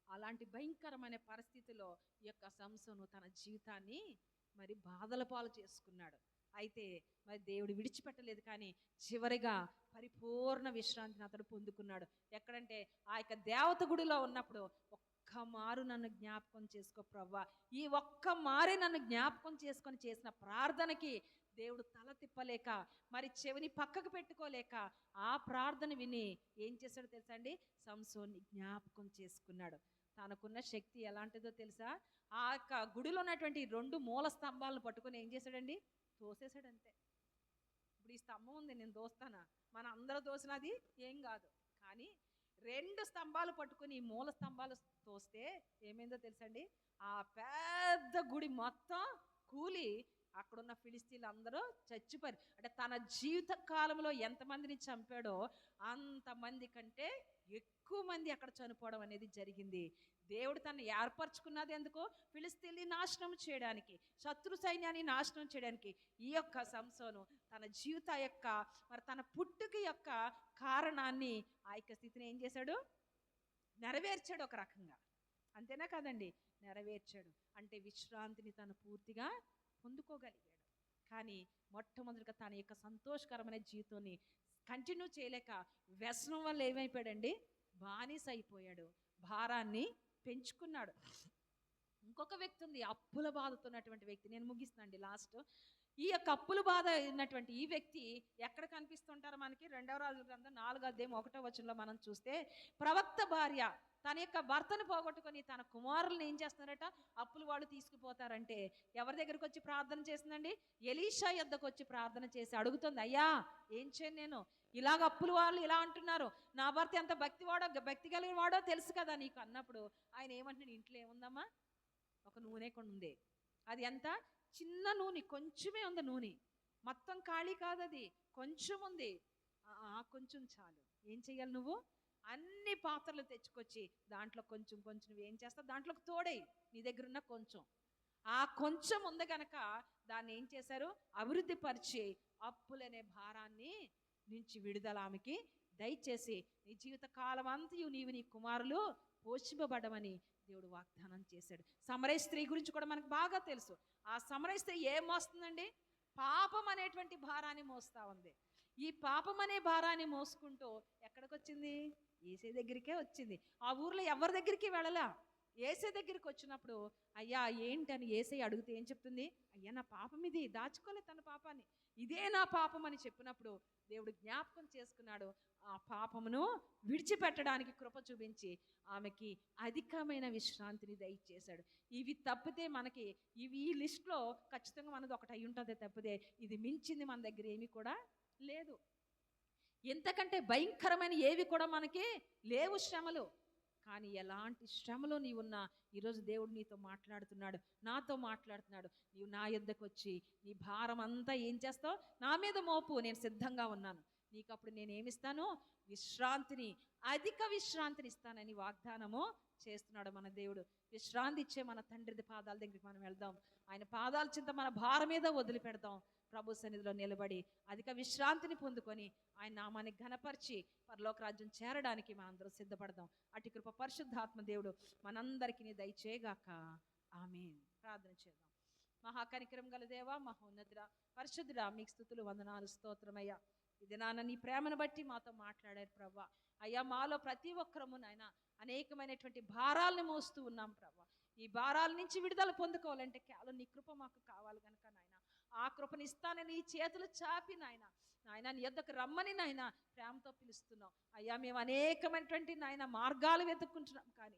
అలాంటి భయంకరమైన పరిస్థితిలో ఈ యొక్క సంసోను తన జీవితాన్ని మరి బాధల పాలు చేసుకున్నాడు. అయితే మరి దేవుడు విడిచిపెట్టలేదు, కానీ చివరిగా పరిపూర్ణ విశ్రాంతిని అతడు పొందుకున్నాడు. ఎక్కడంటే ఆ యొక్క దేవత గుడిలో ఉన్నప్పుడు ఒక్క మారు నన్ను జ్ఞాపకం చేసుకో ప్రవ్వా, ఈ ఒక్క మారే నన్ను జ్ఞాపకం చేసుకొని చేసిన ప్రార్థనకి దేవుడు తల తిప్పలేక మరి చెవిని పక్కకు పెట్టుకోలేక ఆ ప్రార్థన విని ఏం చేశాడో తెలుసా అండి? సంసోన్ని జ్ఞాపకం చేసుకున్నాడు. తనకున్న శక్తి ఎలాంటిదో తెలుసా? ఆ యొక్క గుడిలో ఉన్నటువంటి 2 మూల స్తంభాలను పట్టుకొని ఏం చేశాడండి? తోసేశాడు అంతే. ఇప్పుడు ఈ స్తంభం ఉంది, నేను దోస్తానా? మన అందరూ దోసినది ఏం కాదు, కానీ 2 స్తంభాలు పట్టుకుని ఈ మూల స్తంభాలు తోస్తే ఏమైందో తెలుసండి? ఆ పెద్ద గుడి మొత్తం కూలి అక్కడున్న ఫిలిస్తీన్లు అందరూ చచ్చిపోయారు. అంటే తన జీవిత కాలంలో ఎంతమందిని చంపాడో అంతమంది కంటే ఎక్కువ మంది అక్కడ చనిపోవడం అనేది జరిగింది. దేవుడు తను ఏర్పరచుకున్నది ఎందుకో? ఫిలిస్తీన్ని నాశనం చేయడానికి, శత్రు సైన్యాన్ని నాశనం చేయడానికి. ఈ యొక్క సంసోను తన జీవిత యొక్క మరి తన పుట్టుక యొక్క కారణాన్ని, ఆ యొక్క స్థితిని ఏం చేశాడు? నెరవేర్చాడు ఒక రకంగా. అంతేనా కాదండి? నెరవేర్చాడు. అంటే విశ్రాంతిని తను పూర్తిగా పొందుకోగలిగాడు. కానీ మొట్టమొదటిగా తన యొక్క సంతోషకరమైన జీవితాన్ని కంటిన్యూ చేయలేక వ్యసనం వల్ల ఏమైపోయాడండి? బానిస అయిపోయాడు. భారాన్ని పెంచుకున్నాడు. ఇంకొక వ్యక్తి ఉంది, అప్పుల బాధతో ఉన్నటువంటి వ్యక్తి. నేను ముగిస్తానండి లాస్ట్. ఈ యొక్క అప్పుల బాధ ఉన్నటువంటి ఈ వ్యక్తి ఎక్కడ కనిపిస్తుంటారో మనకి 2వ రాజుల గ్రంథం 4వ అధ్యాయం 1వ వచనంలో మనం చూస్తే, ప్రవక్త భార్య తన యొక్క భర్తను పోగొట్టుకొని తన కుమారులను ఏం చేస్తున్నారట? అప్పులు వాళ్ళు తీసుకుపోతారంటే ఎవరి దగ్గరకు వచ్చి ప్రార్థన చేసిందండి? ఎలీషా యొద్దకు వచ్చి ప్రార్థన చేసి అడుగుతుంది, అయ్యా ఏం చేయను నేను, ఇలాగ అప్పులు వాళ్ళు ఇలా అంటున్నారు, నా భర్త ఎంత భక్తి కలిగిన వాడో తెలుసు కదా నీకు అన్నప్పుడు ఆయన ఏమంటున్నాడు? ఇంట్లో ఏముందమ్మా? ఒక నూనె కొండ ఉంది. అది ఎంత చిన్న నూనె, కొంచెమే ఉంది నూనె, మొత్తం ఖాళీ కాదు, అది కొంచెం ఉంది. ఆ కొంచెం చాలు. ఏం చెయ్యాలి నువ్వు? అన్ని పాత్రలు తెచ్చుకొచ్చి దాంట్లో కొంచెం కొంచెం నువ్వేం చేస్తావు, దాంట్లోకి తోడేయి నీ దగ్గర ఉన్న కొంచెం. ఆ కొంచెం ఉంది కనుక దాన్ని ఏం చేశారు, అభివృద్ధి పరిచి అప్పులనే భారాన్ని నుంచి విడుదల ఆమెకి దయచేసి నీ జీవిత కాలం అంతయు నీవు నీ కుమారులు పోషింపబడమని దేవుడు వాగ్దానం చేశాడు. సమరయ స్త్రీ గురించి కూడా మనకు బాగా తెలుసు. ఆ సమరయ స్త్రీ ఏం మోస్తుందండి? పాపం అనేటువంటి భారాన్ని మోస్తా ఉంది. ఈ పాపం అనే భారాన్ని మోసుకుంటూ ఎక్కడికి వచ్చింది? యేసే దగ్గరికే వచ్చింది. ఆ ఊర్లో ఎవరి దగ్గరికి వెళ్ళలా. యేసే దగ్గరికి వచ్చినప్పుడు అయ్యా ఏంటని యేసయ్య అడిగితే ఏం చెప్తుంది? అయ్యా నా పాపం ఇది, దాచుకోలే తన పాపాన్ని, ఇదే నా పాపం అని చెప్పినప్పుడు దేవుడు జ్ఞాపకం చేసుకున్నాడు. ఆ పాపమును విడిచిపెట్టడానికి కృప చూపించి ఆమెకి అధికమైన విశ్రాంతిని దయచేశాడు. ఇవి తప్పితే మనకి ఈ లిస్ట్లో ఖచ్చితంగా మనది ఒకటి అయి ఉంటుంది తప్పితే ఇది మించింది మన దగ్గర ఏమీ కూడా లేదు. ఎంతకంటే భయంకరమైన ఏవి కూడా మనకి లేవు శ్రమలు. కానీ ఎలాంటి శ్రమలో నీవున్నా ఈరోజు దేవుడు నీతో మాట్లాడుతున్నాడు, నాతో మాట్లాడుతున్నాడు. నీవు నా యొద్దకు వచ్చి నీ భారం అంతా ఏం చేస్తావు? నా మీద మోపు, నేను సిద్ధంగా ఉన్నాను. నీకు అప్పుడు నేనేమిస్తాను? విశ్రాంతిని, అధిక విశ్రాంతిని ఇస్తానని వాగ్దానము చేస్తున్నాడు మన దేవుడు. విశ్రాంతి ఇచ్చే మన తండ్రి పాదాల దగ్గరికి మనం వెళ్దాం. ఆయన పాదాల చింత మన భారం మీద వదిలిపెడదాం. ప్రభు సన్నిధిలో నిలబడి అధిక విశ్రాంతిని పొందుకొని ఆయన నామాన్ని ఘనపరిచి పరలోక రాజ్యం చేరడానికి మనందరం సిద్ధపడదాం. అటు కృప పరిశుద్ధాత్మ దేవుడు మనందరికీ దయచేయగాక. ఆమేన్. ప్రార్థన చేద్దాం. మహాకనికరం గల దేవా, మహోన్నతుడా, పరిశుద్ధుడా, మీకు స్తుతులు వందనాలు స్తోత్రమయ్యా. ఇది నాన్న నీ ప్రేమను బట్టి మాతో మాట్లాడారు ప్రభా. అయ్యా మాలో ప్రతి ఒక్కరము నాయన అనేకమైనటువంటి భారాలను మోస్తూ ఉన్నాం ప్రభా. ఈ భారాల నుంచి విడుదల పొందుకోవాలంటే కేవలం నీ కృప మాకు కావాలి కనుక నాయన ఆ కృపను ఇస్తానని నీ చేతులు చాపి నాయన నీ యొద్దకు రమ్మని నాయన ప్రేమతో పిలుస్తున్నాం. అయ్యా మేము అనేకమైనటువంటి నాయన మార్గాలు వెతుక్కుంటున్నాం, కానీ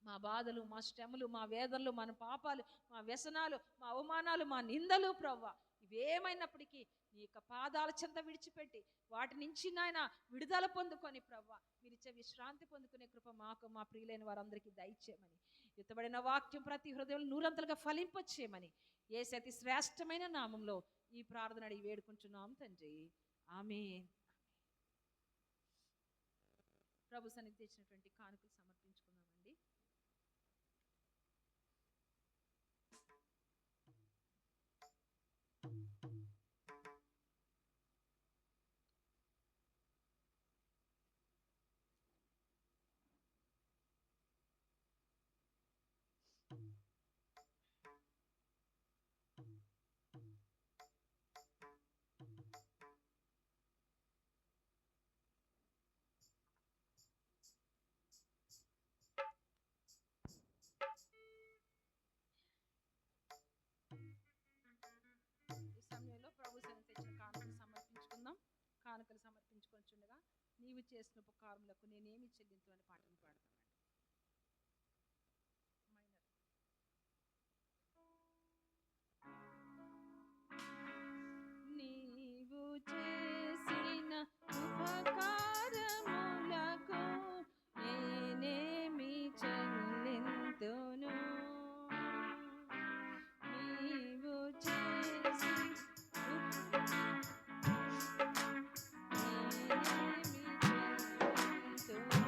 మా బాధలు, మా శ్రమలు, మా వేదనలు, మన పాపాలు, మా వ్యసనాలు, మా అవమానాలు, మా నిందలు ప్రవ్వా ఇవేమైనప్పటికీ నీ యొక్క పాదాల చెంత విడిచిపెట్టి వాటి నుంచి నాయన విడుదల పొందుకొని ప్రవ్వా మీరిచ్చే విశ్రాంతి పొందుకునే కృప మాకు, మా ప్రియులైన వారందరికీ దయచేయమని, ఎత్తబడిన వాక్యం ప్రతి హృదయంలో నూరంతలుగా ఫలింపచేయమని యేసు అతి శ్రేష్టమైన నామంలో ఈ ప్రార్థన అడిగి వేడుకుంటున్నాం తండ్రి. ఆమేన్. ప్రభు సన్నిధి తెచ్చినటువంటి కానుకలు సమర్పించుకుందామండి. ఈ సమయంలో ప్రభు సన్నిధి తెచ్చిన కానుకలు సమర్పించుకుందాం. కానుకలు సమర్పించుకొనిచుండగా నీవు చేసిన ఉపకారములకు నేనేమి చెల్లించు అని పాటను పాడతామండి. మైనర్. నీవు చేసిన ఉపకారములకు నేనేమి చెల్లింతును? నీవు చేసి నేనేమి చెల్లింతును?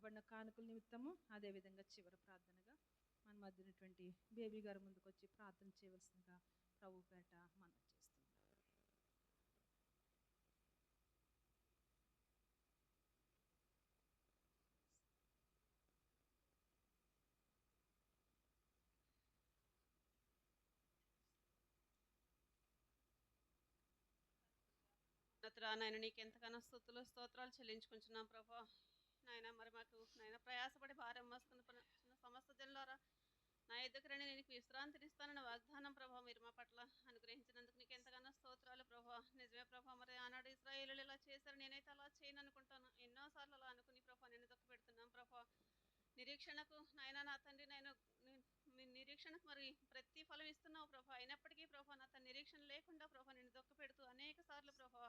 పెట్టబడిన కానుకల నిమిత్తము, అదేవిధంగా చివరి ప్రార్థనగా మన మధ్యనటువంటి బేబీ గారు ముందుకు వచ్చి ప్రార్థన చేయవలసిందిగా ప్రభు పేట మనం చేస్తున్నాం. నాయన నీకు ఎంతగానో స్తుతులు స్తోత్రాలు చెల్లించుకుంటున్నాం ప్రభా. నాయన మరి మాకు నాయన ప్రయాసపడి భారం మోస్తున్న సమస్త జనులారా నా ఎద్దుకు రండి, నేను విశ్రాంతినిస్తానన్న వాగ్దానం ప్రభా మీరు మా పట్ల అనుగ్రహించినందుకు నీకు ఎంతగానో స్తోత్రాలు ప్రభా. నిజమే ప్రభా, మరి ఆనాడు ఇశ్రాయేలీయులు ఇలా చేశారు, నేనైతే అలా చేయను అనుకుంటాను. ఎన్నోసార్లు అలా అనుకుని ప్రభా నేను దుఃఖ పెడుతున్నాం ప్రభా. నిరీక్షణకు నాయన నా తండ్రి, మీ నిరీక్షణకు మరి ప్రతి ఫలం ఇస్తున్నావు ప్రభా. అయినప్పటికీ ప్రభా నా తన నిరీక్షణ లేకుండా ప్రభా నేను దుఃఖ పెడుతూ అనేక సార్లు ప్రభా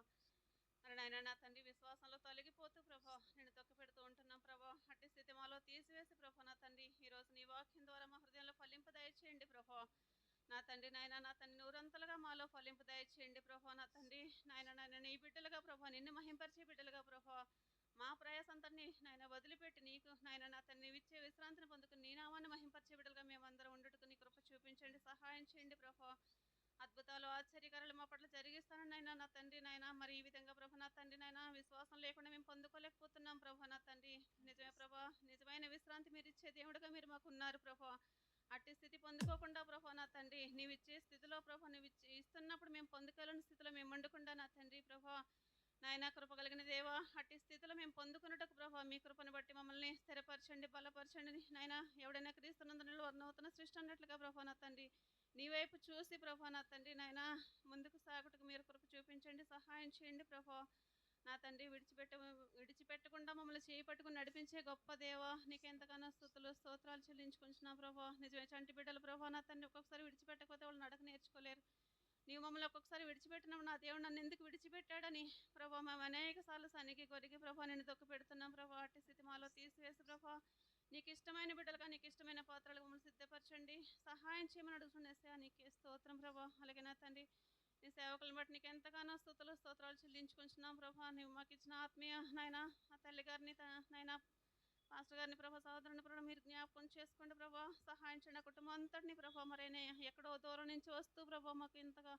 మరి నాయన నా తండ్రి విశ్వాసంలో తొలగిపోతూ ప్రభా నేను దుఃఖ పెడుతూ ఉంటున్నాం ప్రభా. అట్టి స్థితి మాలో తీసివేసి ప్రభా నా తండ్రి ఈరోజు నీ వాక్యం ద్వారా మా హృదయంలో ఫలింపు దయచేయండి ప్రభా. నా తండ్రి నాయన నా తండ్రి నూరంతలుగా మాలో ఫలింపు దయచేయండి ప్రభా. నా తండ్రి నాయన నీ బిడ్డలుగా ప్రభా, నిన్ను మహింపరిచే బిడ్డలుగా ప్రభా మా ప్రయాసంతని నాయన వదిలిపెట్టి నీకు నాయన నా తన్ని ఇచ్చే విశ్రాంతిని పొందుకుని నీ నామాన్ని మహింపరిచే బిడ్డలుగా మేమందరం ఉండుటకు నీ కృప చూపించండి, సహాయం చేయండి ప్రభా. అద్భుతాలు ఆశ్చర్యకారాలు మా పట్ల జరిగిస్తానైనా నా తండ్రి నాయన. మరి ఈ విధంగా ప్రభా నా తండ్రి నాయన విశ్వాసం లేకుండా మేము పొందుకోలేకపోతున్నాం ప్రభా నా తండ్రి. నిజమే ప్రభా, నిజమైన విశ్రాంతి మీరు ఇచ్చే దేవుడుగా మీరు మాకు ఉన్నారు ప్రభా. అట్టి స్థితి పొందుకోకుండా ప్రభా నా తండ్రి నీవు ఇచ్చే స్థితిలో ప్రభా నువ్వు ఇస్తున్నప్పుడు మేము పొందుకోలేని స్థితిలో మేము వండకుండా నా తండ్రి ప్రభా నాయన కృప కలిగిన దేవా, అట్టి స్థితిలో మేము పొందుకున్నట్టుకు ప్రభా మీ కృపను బట్టి మమ్మల్ని స్థిరపరచండి, బలపరచండి నాయన. ఎవడైనా క్రీస్తునందులో నూతన సృష్టి అన్నట్లుగా ప్రభా నా తండ్రి నీ వైపు చూసి ప్రభా నా తండ్రి నాయన ముందుకు సాగుటకు మీరు కృప చూపించండి, సహాయం చేయండి ప్రభా నా తండ్రి. విడిచిపెట్టకుండా మమ్మల్ని చేయి పట్టుకుని నడిపించే గొప్ప దేవా, నీకు ఎంతగానో స్తుతులు స్తోత్రాలు చెల్లించుకుంటున్నా ప్రభా. నిజమే చంటి బిడ్డలు ప్రభా నా తండ్రి ఒక్కొక్కసారి విడిచిపెట్టకపోతే వాళ్ళు నడక నేర్చుకోలేరు. నీవు మమ్మల్ని ఒక్కొక్కసారి విడిచిపెట్టినావు, నా దేవుడు నన్ను ఎందుకు విడిచిపెట్టాడని ప్రభా మేము అనేక సార్లు సనికి కొరికి ప్రభా నేను దుఃఖ పెడుతున్నాం ప్రభా. అట్టి స్థితి మాలో తీసివేసి ప్రభా నీకు ఇష్టమైన బిడ్డలుగా నీకు ఇష్టమైన పాత్రలుగా మమ్మల్ని సిద్ధపరచండి, సహాయం చేయమని అడుగుతున్నా. నీకే స్తోత్రం ప్రభా. అలాగే నా తండ్రి నీ సేవకులను బట్టి నీకు ఎంతగానో స్తుతులు స్తోత్రాలు చెల్లించుకుంటున్నాం ప్రభా. నువ్వు మాకు ఇచ్చిన ఆత్మీయ నాయన ఆ తల్లి గారిని నాయన పాస్టర్ గారిని ప్రభా, సహోదరుని ప్రభా మీరు జ్ఞాపకం చేసుకోండి ప్రభా, సహాయం చేయండి. ఆ కుటుంబం అంతటిని ప్రభా మరైనా ఎక్కడో దూరం నుంచి వస్తూ ప్రభా మాకు ఇంతగా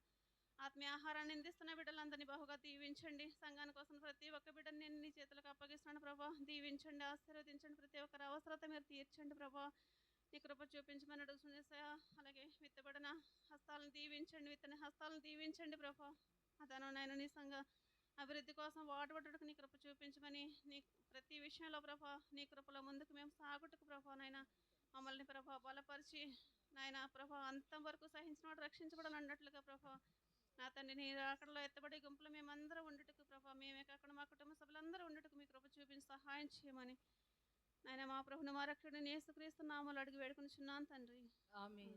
ఆత్మీయ ఆహారాన్ని అందిస్తున్న బిడ్డలందరినీ బహుగా దీవించండి. సంఘాని కోసం ప్రతి ఒక్క బిడ్డని నేను నీ చేతులకు అప్పగిస్తున్నాను ప్రభా. దీవించండి, ఆశీర్వదించండి, ప్రతి ఒక్కరి అవసరత మీరు తీర్చండి ప్రభా. నీ కృప చూపించమని అడుగుతున్నా. అలాగే విత్తబడిన హస్తాలను దీవించండి, విత్తన హస్తాలను దీవించండి ప్రభా. అతను నాయన నీ సంఘ అభివృద్ధి కోసం వాడబడుటకు నీ కృప చూపించమని నీ ప్రతి విషయంలో ప్రభా నీ కృపలో ముందుకు మేము సాగుటకు ప్రభా నాయన మమ్మల్ని ప్రభా బలపరిచి నాయన ప్రభా అంతం వరకు సహించిన వాడు రక్షించబడాలి అన్నట్లుగా ప్రభా నా తండ్రి నీ అక్కడలో ఎత్తబడి గుంపులు మేమందరం ఉండటకు ప్రభా, మేమే కాకుండా మా కుటుంబ సభ్యులందరూ ఉండటకు మీ కృప చూపించి సహాయం చేయమని నాయన మా ప్రభుని మా రక్షకుడిని యేసుక్రీస్తు నామములో అడిగి వేడుకొనిచున్నాను తండ్రి, ఆమేన్.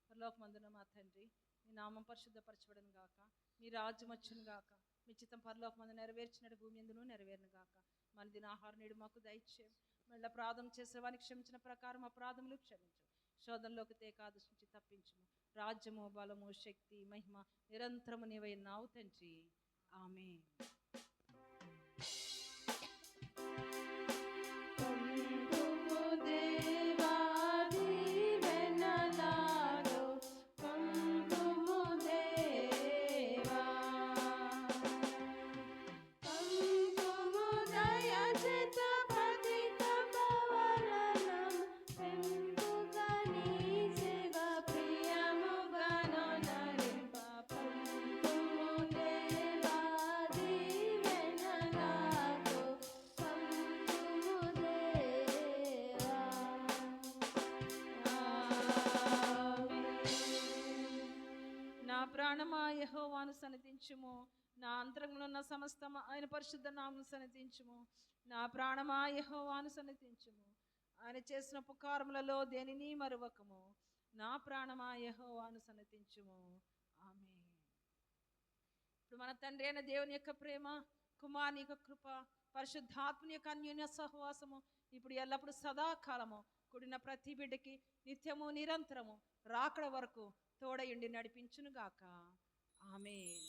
పరలోకమందున మా తండ్రి మీ నామం పరిశుద్ధపరచబడును గాక, మీ రాజ్యం వచ్చును గాక, మీ చిత్తం పరలోకమందు నెరవేర్చినట్టు భూమి ఎందును నెరవేరును గాక. మన దిన ఆహారం నేడు మాకు దయచేయం, మళ్ళీ అపరాధం చేసేవానికి క్షమించిన ప్రకారం అపరాధములు క్షమించు, శోధనలోకి తేకాదశి నుంచి తప్పించుము. రాజ్యము బలము శక్తి మహిమ నిరంతరము నీవై నావు తండ్రి, ఆమేన్. నా ప్రాణమా యెహోవాను సన్నిధించుము, నా అంతరంగంలో ఉన్న సమస్తము ఆయన పరిశుద్ధ నామమును సన్నిధించుము. నా ప్రాణమా యెహోవాను సన్నిధించుము, ఆయన చేసిన ఉపకారములలో దేనిని మరువకము. నా ప్రాణమా యెహోవాను సన్నిధించుము, ఆమేన్. ఇప్పుడు మన తండ్రి అయిన దేవుని యొక్క ప్రేమ, కుమారుని యొక్క కృప, పరిశుద్ధాత్మని యొక్క అన్యోన్య సహవాసము ఇప్పుడు ఎల్లప్పుడు సదాకాలము కూడిన ప్రతి బిడ్డకి నిత్యము నిరంతరము రాకడ వరకు తోడయుండి నడిపించునుగాక, ఆమేన్.